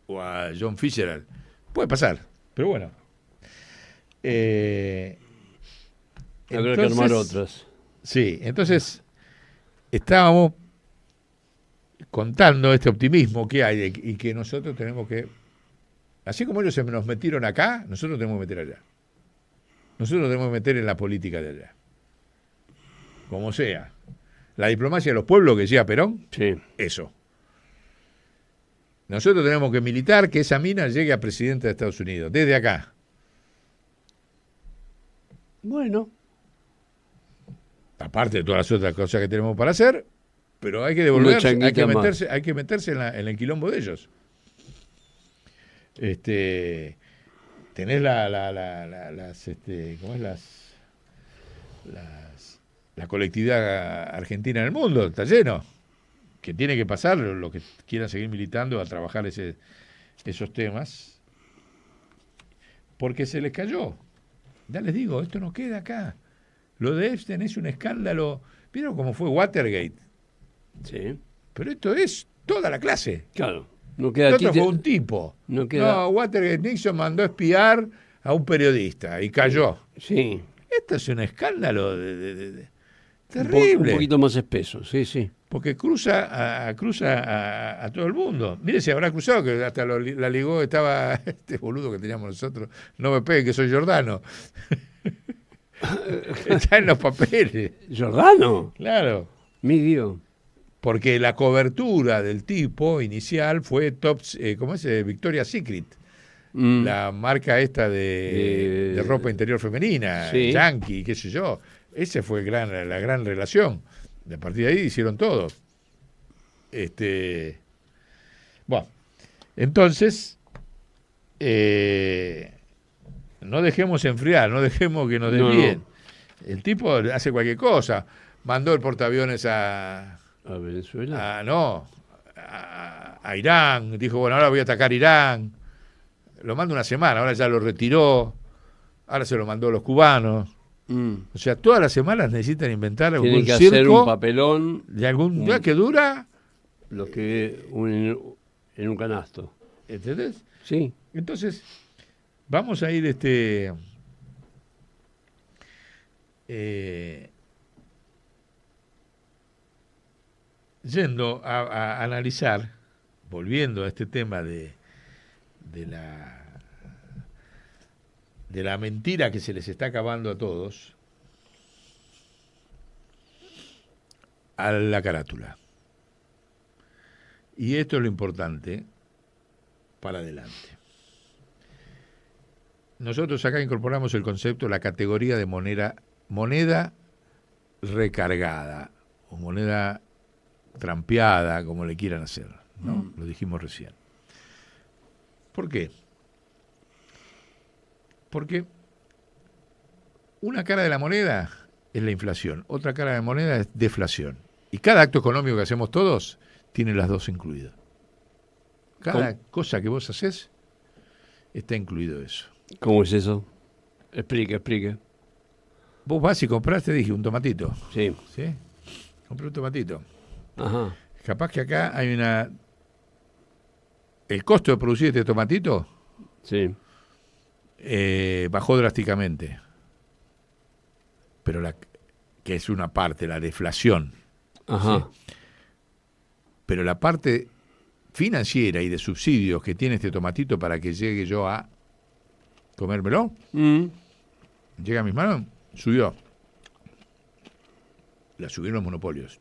o a John Fitzgerald. Puede pasar, pero bueno. Habrá que armar otras. Sí, entonces estábamos contando este optimismo que hay y que nosotros tenemos que, así como ellos se nos metieron acá, nosotros tenemos que meter allá. Nosotros tenemos que meter en la política de allá. Como sea. La diplomacia de los pueblos que decía Perón, sí. Eso. Nosotros tenemos que militar que esa mina llegue a presidente de Estados Unidos, desde acá. Bueno. Aparte de todas las otras cosas que tenemos para hacer, pero hay que devolverse, hay que meterse en el quilombo de ellos. Tenés la colectividad argentina en el mundo, está lleno, que tiene que pasar, los que quieran seguir militando a trabajar esos temas, porque se les cayó. Ya les digo, esto no queda acá. Lo de Epstein es un escándalo. ¿Vieron cómo fue Watergate? Sí. Pero esto es toda la clase. Claro. No queda el otro fue un tipo. No, Watergate, Nixon mandó a espiar a un periodista y cayó. Sí. Esto es un escándalo terrible. Un poquito más espeso, sí, sí. Porque cruza a todo el mundo. Mire si habrá cruzado, que hasta la ligó, estaba este boludo que teníamos nosotros. No me pegue, que soy Giordano. Está en los papeles. Giordano, Claro. mi Dios. Porque la cobertura del tipo inicial fue ¿cómo es? Victoria's Secret. La marca esta de ropa interior femenina, Sí. Yankee, qué sé yo. Esa fue la gran relación. A partir de ahí hicieron todo. Bueno, entonces, no dejemos enfriar, no dejemos que nos desvíen. No. El tipo hace cualquier cosa. Mandó el portaaviones ¿A Venezuela? a Irán. Dijo, bueno, ahora voy a atacar Irán. Lo manda una semana, ahora ya lo retiró. Ahora se lo mandó a los cubanos. O sea, todas las semanas necesitan inventar Tienen algún que circo hacer un papelón de algún día que dura. lo que en un canasto. ¿Entendés? Sí. Entonces, vamos a ir yendo a analizar, volviendo a este tema de la mentira que se les está acabando a todos, a la carátula. Y esto es lo importante para adelante. Nosotros acá incorporamos el concepto, la categoría de moneda recargada o moneda trampeada, como le quieran hacer, ¿no? Lo dijimos recién. ¿Por qué? Porque una cara de la moneda es la inflación, otra cara de la moneda es deflación. Y cada acto económico que hacemos todos tiene las dos incluidas. Cada cosa que vos haces está incluido eso. ¿Cómo es eso? Explique. Vos vas y comprás, te dije, un tomatito. Sí. ¿Sí? Compré un tomatito. Ajá. Capaz que acá hay el costo de producir este tomatito Sí. bajó drásticamente. Pero que es una parte, la deflación. Ajá. ¿Sí? Pero la parte financiera y de subsidios que tiene este tomatito para que llegue yo a comérmelo, llega a mis manos, subió. La subieron los monopolios.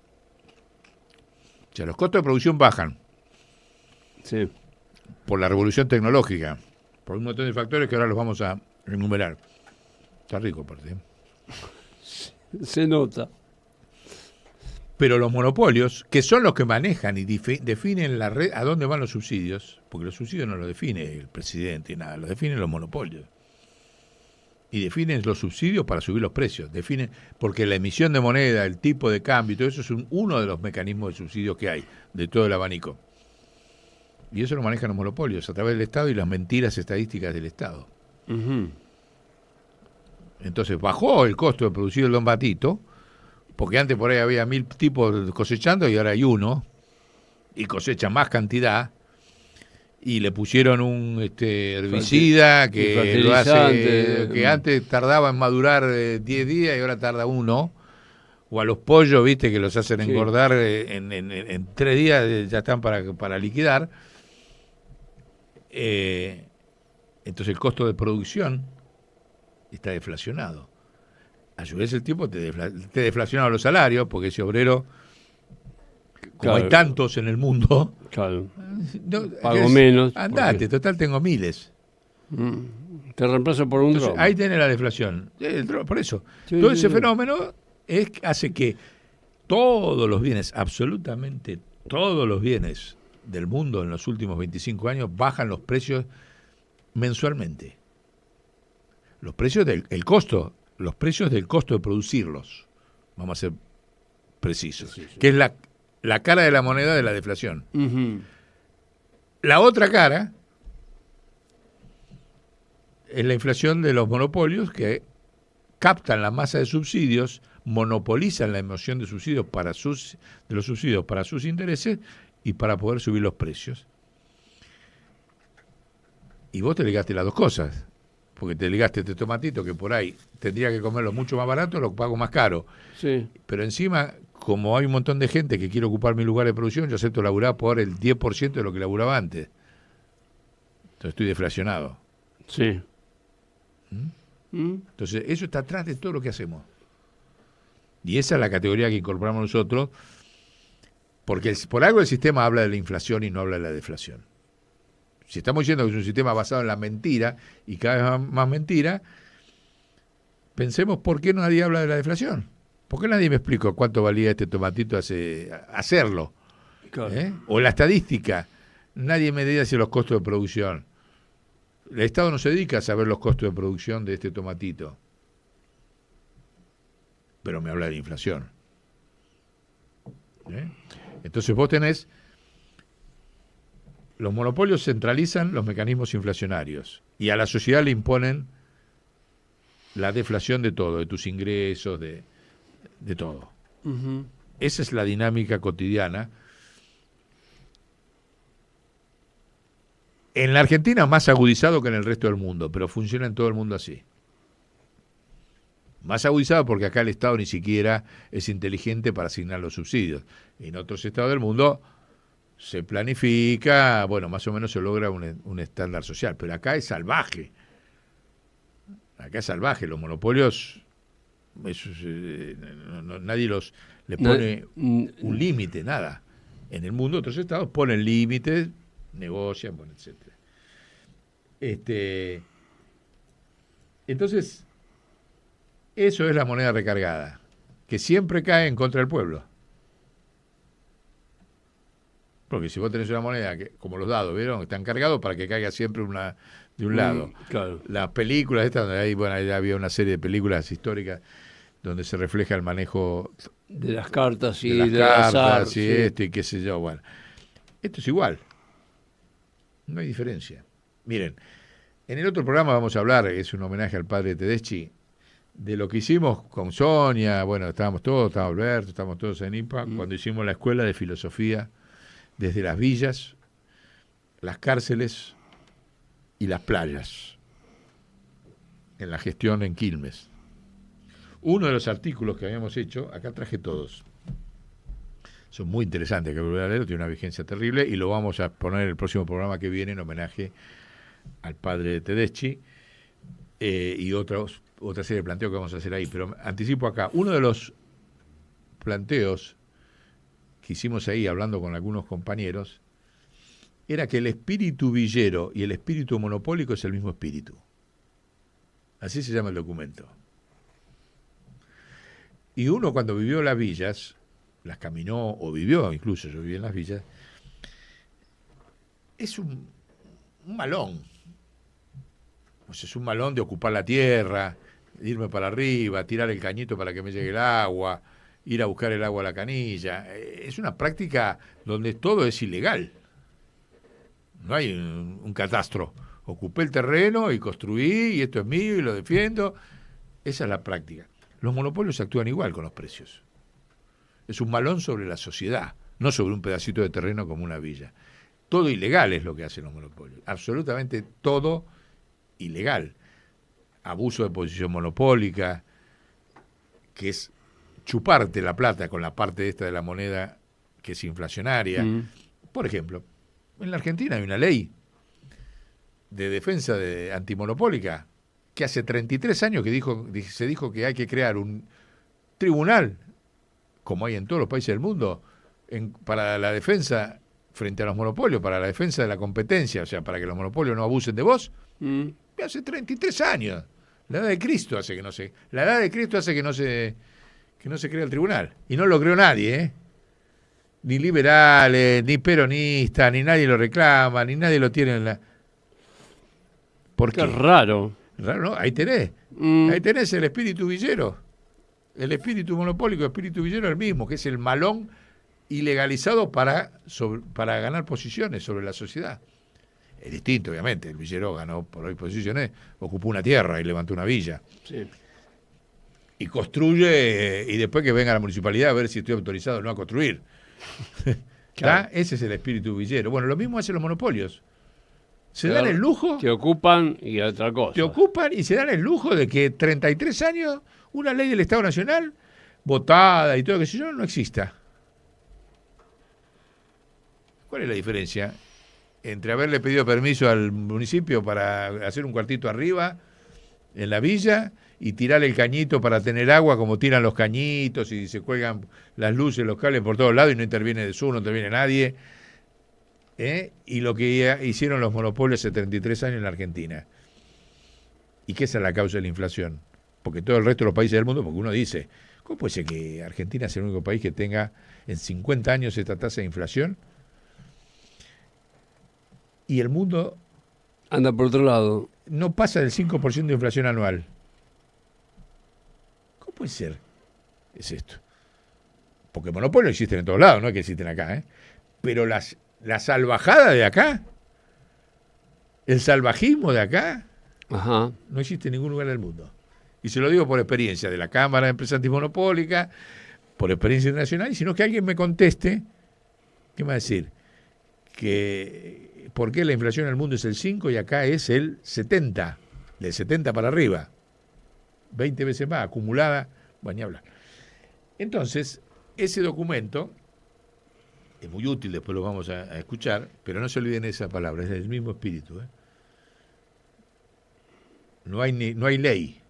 O sea, los costos de producción bajan Sí. por la revolución tecnológica, por un montón de factores que ahora los vamos a enumerar. Está rico, aparte. Se nota. Pero los monopolios, que son los que manejan y definen la red, a dónde van los subsidios, porque los subsidios no los define el presidente y nada, los definen los monopolios. Y definen los subsidios para subir los precios. Definen, porque la emisión de moneda, el tipo de cambio y todo eso es uno de los mecanismos de subsidios que hay, de todo el abanico. Y eso lo manejan los monopolios a través del Estado y las mentiras estadísticas del Estado. Entonces bajó el costo de producir el tomatito, porque antes por ahí había 1000 tipos cosechando y ahora hay uno, y cosecha más cantidad, y le pusieron un herbicida que lo hace, que antes tardaba en madurar 10 días y ahora tarda 1, o a los pollos, viste, que los hacen engordar en 3 días, ya están para liquidar. Entonces el costo de producción está deflacionado. A su vez el tipo te deflaciona los salarios, porque ese obrero, como hay tantos en el mundo, claro, pago menos. Andate, total tengo miles. Te reemplazo por un Entonces, dron. ahí tenés la deflación. Por eso. Todo ese fenómeno hace que todos los bienes, absolutamente todos los bienes del mundo en los últimos 25 años bajan los precios mensualmente. Los precios del costo, los precios del costo de producirlos, vamos a ser precisos, que es la cara de la moneda de la deflación. La otra cara es la inflación de los monopolios que captan la masa de subsidios, monopolizan la emisión de subsidios para sus intereses y para poder subir los precios. Y vos te ligaste las dos cosas, porque te ligaste este tomatito que por ahí tendría que comerlo mucho más barato, lo pago más caro. Sí. Pero encima, como hay un montón de gente que quiere ocupar mi lugar de producción, yo acepto laburar por el 10% de lo que laburaba antes. Entonces estoy deflacionado. Sí. Entonces, eso está atrás de todo lo que hacemos. Y esa es la categoría que incorporamos nosotros, porque por algo el sistema habla de la inflación y no habla de la deflación. Si estamos diciendo que es un sistema basado en la mentira y cada vez más mentira, pensemos por qué nadie habla de la deflación. ¿Por qué nadie me explicó cuánto valía este tomatito hacerlo? Claro. O la estadística. Nadie me dice los costos de producción. El Estado no se dedica a saber los costos de producción de este tomatito. Pero me habla de la inflación. Entonces vos tenés... Los monopolios centralizan los mecanismos inflacionarios y a la sociedad le imponen la deflación de todo, de tus ingresos, de todo. Uh-huh. Esa es la dinámica cotidiana. En la Argentina más agudizado que en el resto del mundo, pero funciona en todo el mundo así. Más agudizado porque acá el Estado ni siquiera es inteligente para asignar los subsidios. En otros estados del mundo se planifica, bueno, más o menos se logra un estándar social, pero acá es salvaje. Acá es salvaje, los monopolios, nadie le pone un límite, nada. En el mundo otros estados ponen límites, negocian, bueno, etcétera. Entonces, eso es la moneda recargada, que siempre cae en contra del pueblo. Porque si vos tenés una moneda, como los dados, ¿vieron? Están cargados para que caiga siempre de un lado. Claro. Las películas estas, donde ya había una serie de películas históricas donde se refleja el manejo de las cartas y de las del cartas azar, y sí. y qué sé yo. Bueno, esto es igual. No hay diferencia. Miren, en el otro programa vamos a hablar, es un homenaje al padre Tedeschi, de lo que hicimos con Sonia. Bueno, estaba Alberto, estábamos todos en IPA, cuando hicimos la escuela de filosofía desde las villas, las cárceles y las playas, en la gestión en Quilmes. Uno de los artículos que habíamos hecho, acá traje todos, son muy interesantes, hay que volver a leerlo, tiene una vigencia terrible, y lo vamos a poner en el próximo programa que viene en homenaje al padre Tedeschi, y otra serie de planteos que vamos a hacer ahí. Pero anticipo acá, uno de los planteos que hicimos ahí, hablando con algunos compañeros, era que el espíritu villero y el espíritu monopólico es el mismo espíritu. Así se llama el documento. Y uno cuando vivió las villas, las caminó o vivió, incluso yo viví en las villas, es un malón. O sea, es un malón de ocupar la tierra, de irme para arriba, tirar el cañito para que me llegue el agua, ir a buscar el agua a la canilla. Es una práctica donde todo es ilegal. No hay un catastro. Ocupé el terreno y construí, y esto es mío y lo defiendo. Esa es la práctica. Los monopolios actúan igual con los precios. Es un malón sobre la sociedad, no sobre un pedacito de terreno como una villa. Todo ilegal es lo que hacen los monopolios. Absolutamente todo ilegal. Abuso de posición monopólica, que es chuparte la plata con la parte esta de la moneda que es inflacionaria. Por ejemplo, en la Argentina hay una ley de defensa antimonopólica que hace 33 años que se dijo que hay que crear un tribunal, como hay en todos los países del mundo, para la defensa frente a los monopolios, para la defensa de la competencia, o sea, para que los monopolios no abusen de vos. Hace 33 años. La edad de Cristo hace que no se crea el tribunal. Y no lo creó nadie, ¿eh? Ni liberales, ni peronistas, ni nadie lo reclama, ni nadie lo tiene en la... ¿Por qué? Qué raro. Raro, ¿no? Ahí tenés. Ahí tenés el espíritu villero. El espíritu monopólico, el espíritu villero es el mismo, que es el malón ilegalizado para ganar posiciones sobre la sociedad. Es distinto, obviamente. El villero ganó por hoy posiciones, ocupó una tierra y levantó una villa. Sí. Y construye, y después que venga la municipalidad a ver si estoy autorizado o no a construir. Claro. Ese es el espíritu villero. Bueno, lo mismo hacen los monopolios. Se dan el lujo. Te ocupan y otra cosa. Te ocupan y se dan el lujo de que 33 años una ley del Estado Nacional, votada y todo lo que sé yo, no exista. ¿Cuál es la diferencia entre haberle pedido permiso al municipio para hacer un cuartito arriba en la villa y tirar el cañito para tener agua, como tiran los cañitos y se cuelgan las luces, los cables por todos lados y no interviene de sur, no interviene nadie. Y lo que hicieron los monopolios hace 33 años en la Argentina. ¿Y qué es la causa de la inflación? Porque todo el resto de los países del mundo, porque uno dice, ¿cómo puede ser que Argentina sea el único país que tenga en 50 años esta tasa de inflación? Y el mundo anda por otro lado. No pasa del 5% de inflación anual. ¿Cómo puede ser? Es esto. Porque monopolios existen en todos lados, no es que existen acá, pero la salvajada de acá, el salvajismo de acá, Ajá. no existe en ningún lugar del mundo. Y se lo digo por experiencia de la Cámara de Empresas Antimonopólicas, por experiencia internacional, y sino que alguien me conteste, ¿qué me va a decir? Que ¿por qué la inflación en el mundo es el 5 y acá es el 70? Del 70 para arriba. 20 veces más, acumulada, bueno, ni hablar. Entonces, ese documento es muy útil, después lo vamos a escuchar, pero no se olviden esa palabra, es el mismo espíritu. No hay ley.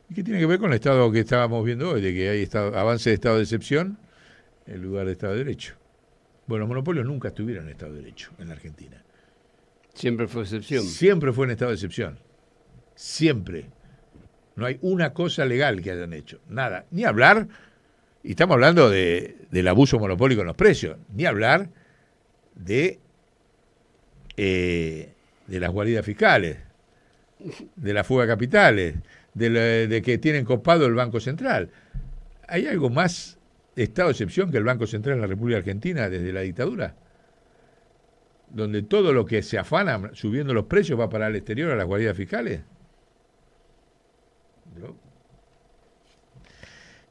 ¿Y qué tiene que ver con el estado que estábamos viendo hoy, de que hay avance de estado de excepción en lugar de estado de derecho? Bueno, los monopolios nunca estuvieron en estado de derecho en la Argentina. Siempre fue excepción. Siempre fue en estado de excepción. Siempre. No hay una cosa legal que hayan hecho. Nada. Ni hablar, y estamos hablando del abuso monopólico en los precios, ni hablar de las guaridas fiscales, de la fuga de capitales, de que tienen copado el Banco Central. ¿Hay algo más estado de excepción que el Banco Central en la República Argentina desde la dictadura? Donde todo lo que se afana subiendo los precios va para el exterior a las guaridas fiscales. ¿No?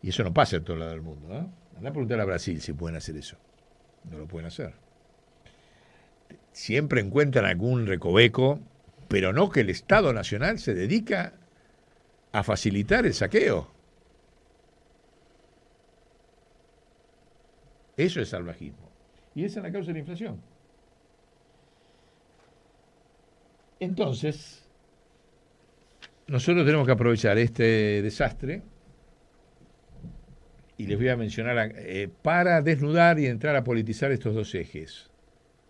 Y eso no pasa en todo lado del mundo, ¿no? Andá a preguntar a Brasil si pueden hacer eso. No lo pueden hacer. Siempre encuentran algún recoveco, pero no que el Estado Nacional se dedica a facilitar el saqueo. Eso es salvajismo. Y esa es la causa de la inflación. Entonces, nosotros tenemos que aprovechar este desastre, y les voy a mencionar, para desnudar y entrar a politizar estos dos ejes.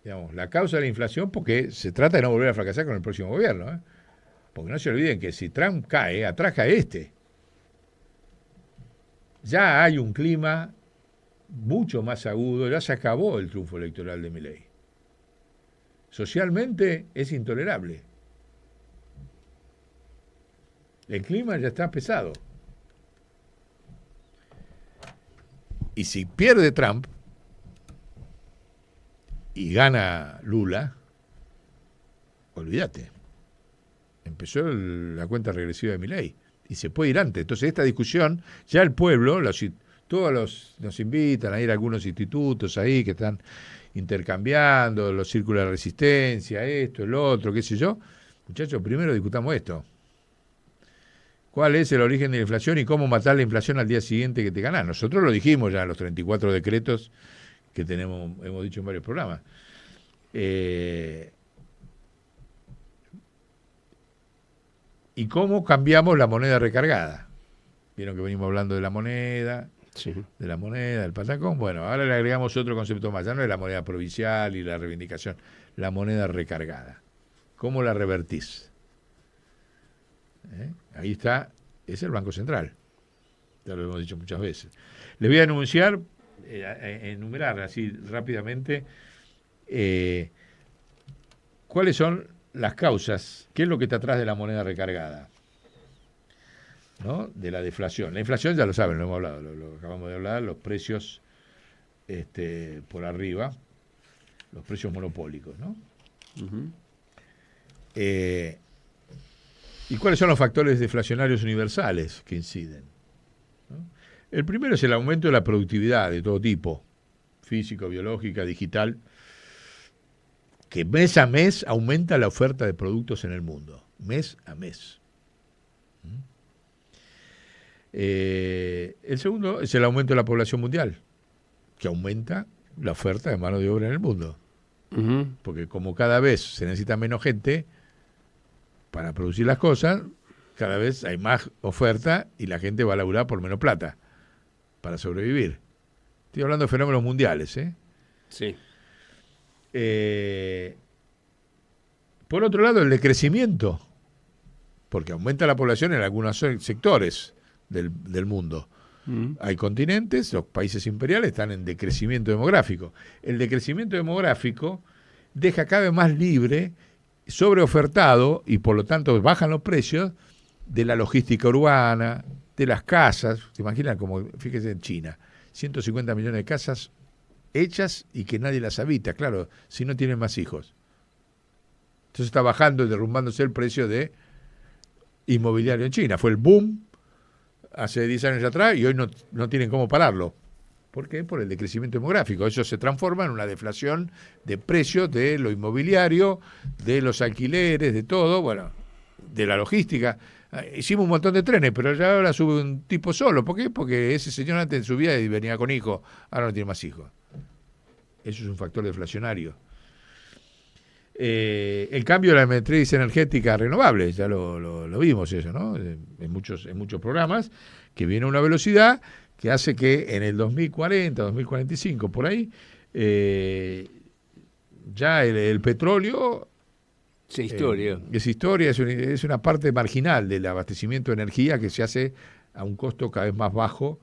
Digamos, la causa de la inflación, porque se trata de no volver a fracasar con el próximo gobierno, porque no se olviden que si Trump cae, atrás cae este. Ya hay un clima mucho más agudo, ya se acabó el triunfo electoral de Milei. Socialmente es intolerable. El clima ya está pesado. Y si pierde Trump y gana Lula, olvídate. Empezó la cuenta regresiva de Milei y se puede ir antes. Entonces esta discusión, ya el pueblo, nos invitan a ir a algunos institutos ahí que están intercambiando los círculos de resistencia, esto, el otro, qué sé yo. Muchachos, primero discutamos esto. ¿Cuál es el origen de la inflación y cómo matar la inflación al día siguiente que te ganás? Nosotros lo dijimos ya en los 34 decretos que hemos dicho en varios programas. ¿Y cómo cambiamos la moneda recargada? Vieron que venimos hablando de la moneda, sí, del patacón. Bueno, ahora le agregamos otro concepto más. Ya no es la moneda provincial y la reivindicación, la moneda recargada. ¿Cómo la revertís? Ahí está, es el Banco Central. Ya lo hemos dicho muchas veces. Les voy a enumerar así rápidamente cuáles son las causas, qué es lo que está atrás de la moneda recargada, ¿no? De la deflación. La inflación ya lo saben, lo hemos hablado, lo acabamos de hablar, los precios por arriba, los precios monopólicos, ¿no? Uh-huh. ¿Y cuáles son los factores deflacionarios universales que inciden? ¿No? El primero es el aumento de la productividad de todo tipo, físico, biológica, digital, que mes a mes aumenta la oferta de productos en el mundo, mes a mes. El segundo es el aumento de la población mundial, que aumenta la oferta de mano de obra en el mundo. Uh-huh. Porque como cada vez se necesita menos gente, para producir las cosas, cada vez hay más oferta y la gente va a laburar por menos plata para sobrevivir. Estoy hablando de fenómenos mundiales, ¿eh? Sí. Por otro lado, el decrecimiento, porque aumenta la población en algunos sectores del mundo. Hay continentes, los países imperiales están en decrecimiento demográfico. El decrecimiento demográfico deja cada vez más libre, sobreofertado, y por lo tanto bajan los precios de la logística urbana, de las casas. ¿Se imaginan? Como, fíjense en China, 150 millones de casas hechas y que nadie las habita, claro, si no tienen más hijos. Entonces está bajando y derrumbándose el precio de inmobiliario en China. Fue el boom hace 10 años atrás y hoy no tienen cómo pararlo. ¿Por qué? Por el decrecimiento demográfico. Eso se transforma en una deflación de precios de lo inmobiliario, de los alquileres, de todo, bueno, de la logística. Hicimos un montón de trenes, pero ya ahora sube un tipo solo. ¿Por qué? Porque ese señor antes subía y venía con hijos, ahora no tiene más hijos. Eso es un factor deflacionario. El cambio de la matriz energética renovable, ya lo vimos eso, ¿no? En muchos programas, que viene a una velocidad que hace que en el 2040, 2045, por ahí, ya el petróleo Es historia. Es historia, es una parte marginal del abastecimiento de energía que se hace a un costo cada vez más bajo.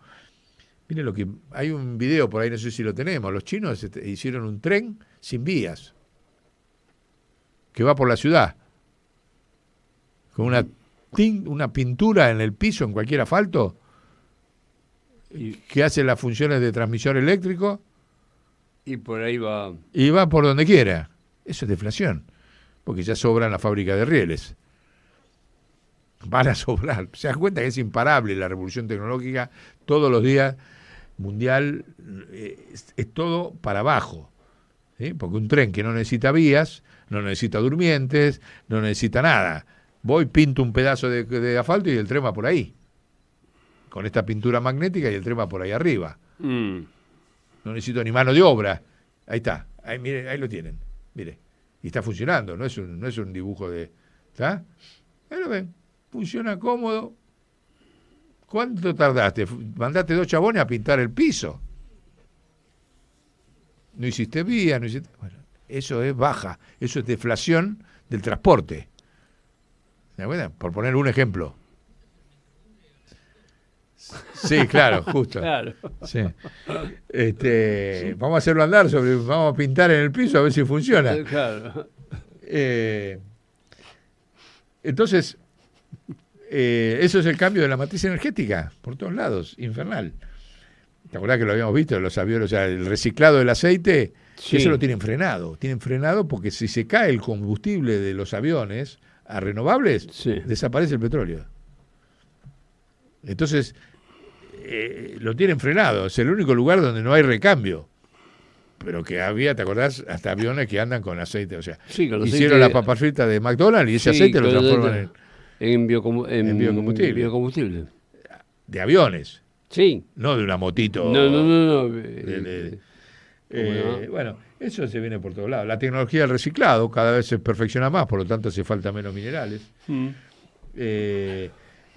Miren lo que hay un video por ahí, no sé si lo tenemos. Los chinos hicieron un tren sin vías que va por la ciudad con una pintura en el piso, en cualquier asfalto, que hace las funciones de transmisor eléctrico Y por ahí va. y va por donde quiera. Eso es deflación, porque ya sobran las fábricas de rieles. Van a sobrar. Se dan cuenta que es imparable la revolución tecnológica todos los días mundial, es todo para abajo, ¿sí? Porque un tren que no necesita vías, no necesita durmientes, no necesita nada. Voy, pinto un pedazo de asfalto y el tren va por ahí, con esta pintura magnética, y el tren va por ahí arriba. No necesito ni mano de obra. Ahí está, ahí, mire, ahí lo tienen, mire. Y está funcionando, no es un dibujo de... ¿Está? Ahí lo ven, funciona cómodo. ¿Cuánto tardaste? Mandaste 2 chabones a pintar el piso. No hiciste vía, no hiciste... Bueno, eso es baja, eso es deflación del transporte. ¿Se acuerdan? Por poner un ejemplo. Sí, claro, justo. Claro. Sí. Vamos a hacerlo andar, vamos a pintar en el piso a ver si funciona. Claro. Entonces, eso es el cambio de la matriz energética, por todos lados, infernal. ¿Te acordás que lo habíamos visto? Los aviones, o sea, el reciclado del aceite, Sí. eso lo tienen frenado. Tienen frenado porque si se cae el combustible de los aviones a renovables, Sí. desaparece el petróleo. Entonces, lo tienen frenado. Es el único lugar donde no hay recambio. Pero que había, ¿te acordás? Hasta aviones que andan con aceite. O sea, Sí, con hicieron aceite- las papas fritas de McDonald's y ese Sí, aceite lo con transforman en biocombustible. biocombustible. de aviones, Sí. no de una motito. No. Bueno, eso se viene por todos lados. La tecnología del reciclado cada vez se perfecciona más, por lo tanto hace falta menos minerales.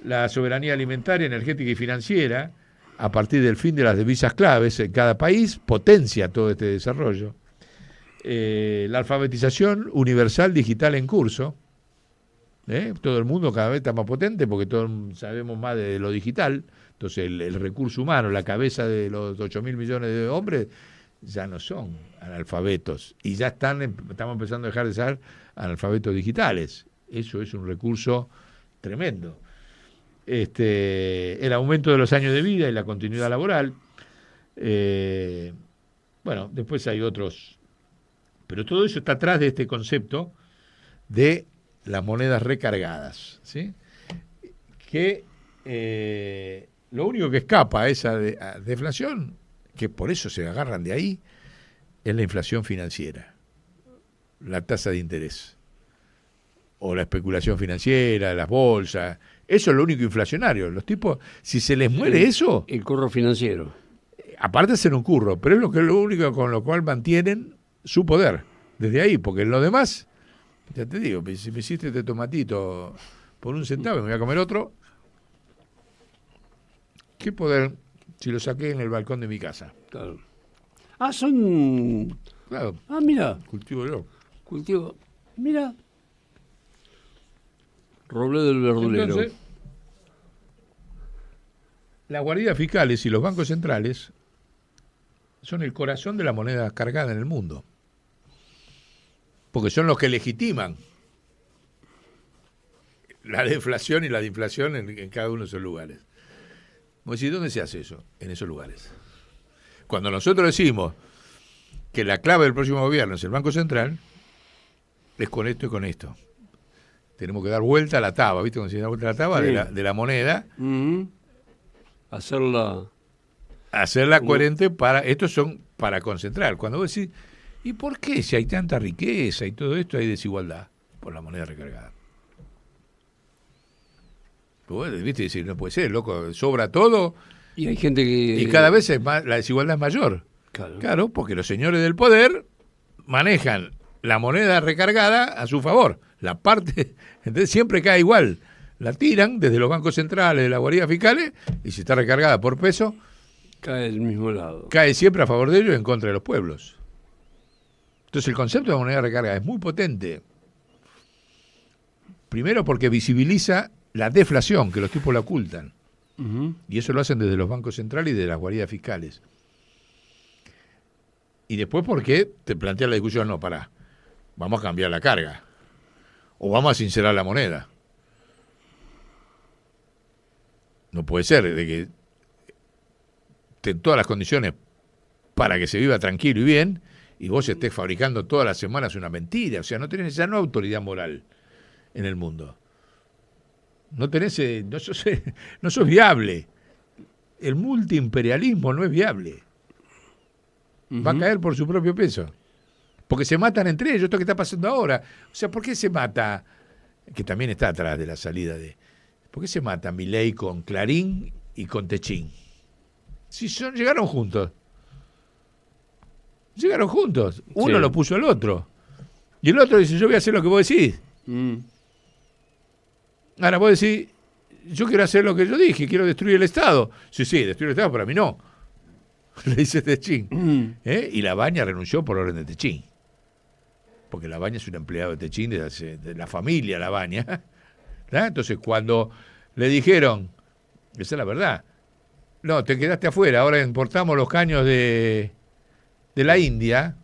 La soberanía alimentaria, energética y financiera, a partir del fin de las divisas claves en cada país, potencia todo este desarrollo. La alfabetización universal digital en curso. Todo el mundo cada vez está más potente porque todos sabemos más de lo digital. Entonces el recurso humano, la cabeza de los 8.000 millones de hombres, ya no son analfabetos. Y ya estamos empezando a dejar de ser analfabetos digitales. Eso es un recurso tremendo. El aumento de los años de vida y la continuidad laboral. Bueno, después hay otros. Pero todo eso está atrás de este concepto de las monedas recargadas, ¿sí? Que lo único que escapa a esa deflación, que por eso se agarran de ahí, es la inflación financiera, la tasa de interés, o la especulación financiera, las bolsas. Eso es lo único inflacionario. Los tipos, si se les muere eso, El curro financiero. aparte de ser un curro, pero es lo único con lo cual mantienen su poder desde ahí, porque en lo demás Ya te digo, si me hiciste este tomatito por 1 centavo y me voy a comer otro, ¿qué poder si lo saqué en el balcón de mi casa? Claro. Ah, son... Claro, Ah, mira, cultivo yo. cultivo... Mira. Robledo del verdulero. Entonces, las guaridas fiscales y los bancos centrales son el corazón de la moneda cargada en el mundo. Porque son los que legitiman la deflación y la inflación en cada uno de esos lugares. Vos decís, ¿dónde se hace eso? En esos lugares. Cuando nosotros decimos que la clave del próximo gobierno es el Banco Central, es con esto y con esto. Tenemos que dar vuelta a la taba, ¿viste? Cuando se da vuelta a la taba Sí. de la moneda, Hacerla... coherente para... Estos son para concentrar. Cuando vos decís, ¿y por qué si hay tanta riqueza y todo esto hay desigualdad? Por la moneda recargada. Vos, ¿viste? Decir, no puede ser, loco, sobra todo Y hay gente que... y cada vez es más, la desigualdad es mayor. Claro, porque los señores del poder manejan la moneda recargada a su favor. La parte, entonces siempre cae igual. La tiran desde los bancos centrales, de las guaridas fiscales, y si está recargada por peso, Cae del mismo lado. cae siempre a favor de ellos y en contra de los pueblos. Entonces el concepto de moneda recargada es muy potente. Primero porque visibiliza la deflación, que los tipos la ocultan. Y eso lo hacen desde los bancos centrales y de las guaridas fiscales. Y después porque te plantea la discusión, no, pará, vamos a cambiar la carga. O vamos a sincerar la moneda. No puede ser de que todas las condiciones para que se viva tranquilo y bien, y vos estés fabricando todas las semanas una mentira. O sea, no tenés ya no autoridad moral en el mundo. No tenés, no sos viable. El multiimperialismo no es viable. Va a caer por su propio peso. Porque se matan entre ellos, esto que está pasando ahora. O sea, ¿por qué se mata? Que también está atrás de la salida de... ¿Por qué se mata Milei con Clarín y con Techín? Si llegaron juntos. Llegaron juntos. Uno Sí. lo puso al otro. Y el otro dice, yo voy a hacer lo que vos decís. Ahora vos decís, yo quiero hacer lo que yo dije, quiero destruir el Estado. Sí, destruir el Estado, pero a mí no. Le dice Techín. Y Labaña renunció por orden de Techín. Porque Labaña es un empleado de Techín de la familia Labaña. Entonces, cuando le dijeron, esa es la verdad, no, te quedaste afuera, ahora importamos los caños de la India.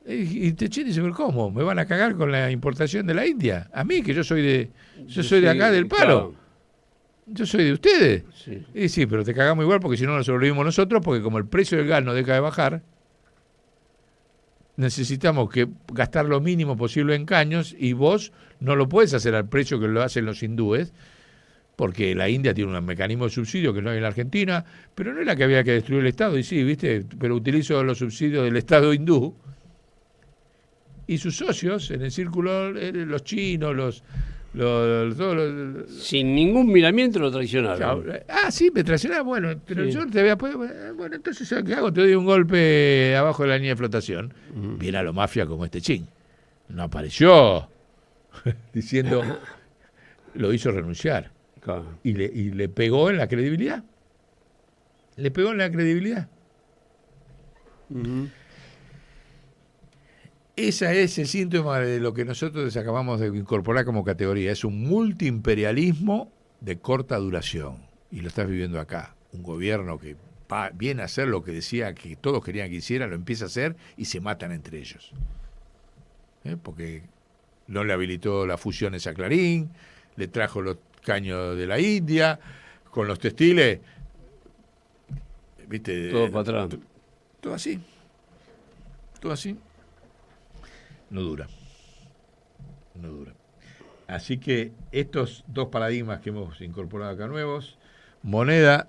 Y Techín dice, pero ¿cómo? ¿Me van a cagar con la importación de la India? A mí, que yo soy de acá del palo. Claro. Yo soy de ustedes. Sí. Y sí, pero te cagamos igual porque si no nos sobrevivimos nosotros, porque como el precio del gas no deja de bajar, necesitamos que gastar lo mínimo posible en caños y vos no lo puedes hacer al precio que lo hacen los hindúes, porque la India tiene un mecanismo de subsidio que no hay en la Argentina, pero no era que había que destruir el Estado, y sí, ¿viste? Pero utilizo los subsidios del Estado hindú y sus socios en el círculo, los chinos, todos los Sin ningún miramiento lo traicionaron. sí, me traicionás, bueno, pero Sí. yo te voy a poder, bueno, entonces ¿qué hago? Te doy un golpe abajo de la línea de flotación. Viene a lo mafia como este Chin. No apareció diciendo, lo hizo renunciar. Claro. Y le pegó en la credibilidad. Le pegó en la credibilidad. Ese es el síntoma de lo que nosotros acabamos de incorporar como categoría. Es un multiimperialismo de corta duración. Y lo estás viviendo acá. Un gobierno que viene a hacer lo que decía que todos querían que hiciera, lo empieza a hacer y se matan entre ellos. Porque no le habilitó las fusiones a Clarín, le trajo los caños de la India, con los textiles, ¿viste? Todo para atrás. Todo así. Todo así. No dura. No dura. Así que estos dos paradigmas que hemos incorporado acá nuevos, moneda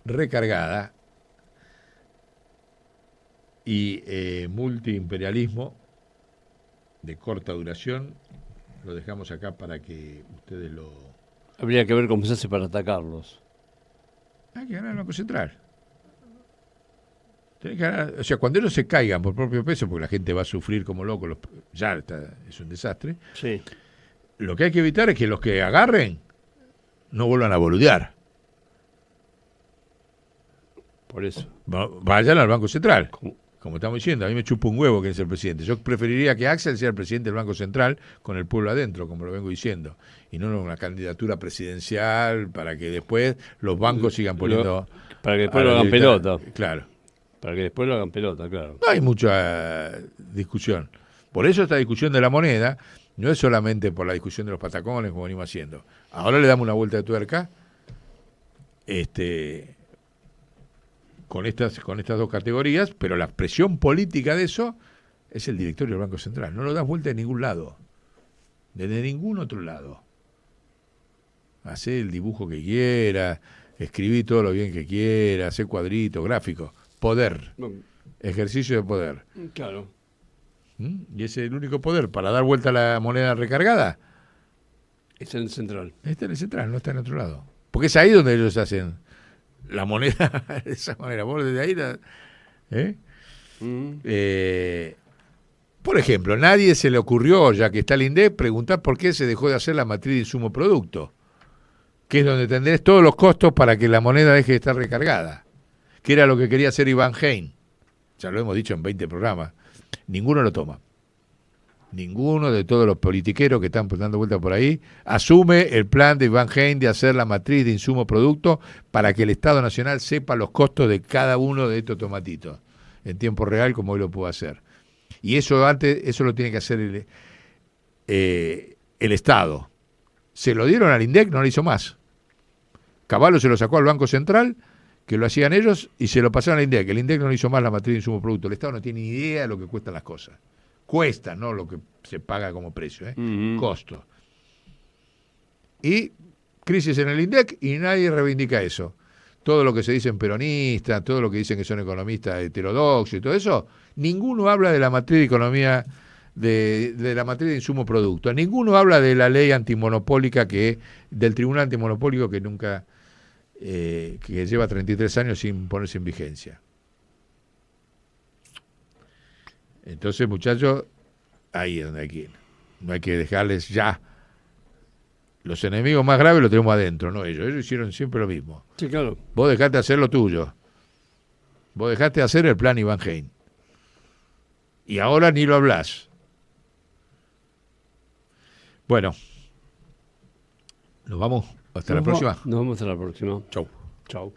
recargada y multiimperialismo de corta duración, lo dejamos acá para que ustedes lo... Habría que ver cómo se hace para atacarlos. Hay que ganar el Banco Central. O sea, cuando ellos se caigan por propio peso, porque la gente va a sufrir como loco, es un desastre, Sí. lo que hay que evitar es que los que agarren no vuelvan a boludear. Por eso. Vayan al Banco Central. Como estamos diciendo, a mí me chupa un huevo que es el presidente. Yo preferiría que Axel sea el presidente del Banco Central con el pueblo adentro, como lo vengo diciendo, y no una candidatura presidencial para que después los bancos sigan poniendo... Para que después lo hagan pelota. Claro. Para que después lo hagan pelota, claro. No hay mucha discusión. Por eso esta discusión de la moneda no es solamente por la discusión de los patacones, como venimos haciendo. Ahora le damos una vuelta de tuerca con estas dos categorías, pero la presión política de eso es el directorio del Banco Central. No lo das vuelta de ningún lado, desde ningún otro lado. Hacé el dibujo que quiera, escribí todo lo bien que quiera, hacé cuadritos, gráficos. Poder, ejercicio de poder. Claro. Y ese es el único poder para dar vuelta a la moneda recargada. Está en el central. Está en el central, no está en otro lado. Porque es ahí donde ellos hacen la moneda de esa manera. Vos desde ahí por ejemplo, nadie se le ocurrió, ya que está el INDEC, preguntar por qué se dejó de hacer la matriz de insumo producto, que es donde tendrés todos los costos para que la moneda deje de estar recargada, que era lo que quería hacer Iván Hein. Ya lo hemos dicho en 20 programas. Ninguno lo toma. Ninguno de todos los politiqueros que están dando vuelta por ahí asume el plan de Iván Hein de hacer la matriz de insumo producto para que el Estado Nacional sepa los costos de cada uno de estos tomatitos en tiempo real, como hoy lo puede hacer. Y eso lo tiene que hacer el Estado. Se lo dieron al INDEC, no lo hizo más. Cavallo se lo sacó al Banco Central, que lo hacían ellos, y se lo pasaron al INDEC. El INDEC no le hizo más la matriz de insumo producto. El Estado no tiene ni idea de lo que cuestan las cosas. Cuesta, no lo que se paga como precio, costo. Y crisis en el INDEC y nadie reivindica eso. Todo lo que se dicen peronistas, todo lo que dicen que son economistas heterodoxos y todo eso, ninguno habla de la matriz de economía, de la matriz de insumo producto. Ninguno habla de la ley antimonopólica, del tribunal antimonopólico que nunca, que lleva 33 años sin ponerse en vigencia. Entonces, muchachos, ahí es donde hay que ir. No hay que dejarles ya. Los enemigos más graves los tenemos adentro, no ellos. Ellos hicieron siempre lo mismo. Sí, claro. Vos dejaste hacer lo tuyo. Vos dejaste hacer el plan Iván Hein. Y ahora ni lo hablás. Bueno. Nos vamos hasta la próxima. Nos vemos hasta la próxima. Chau. Chau.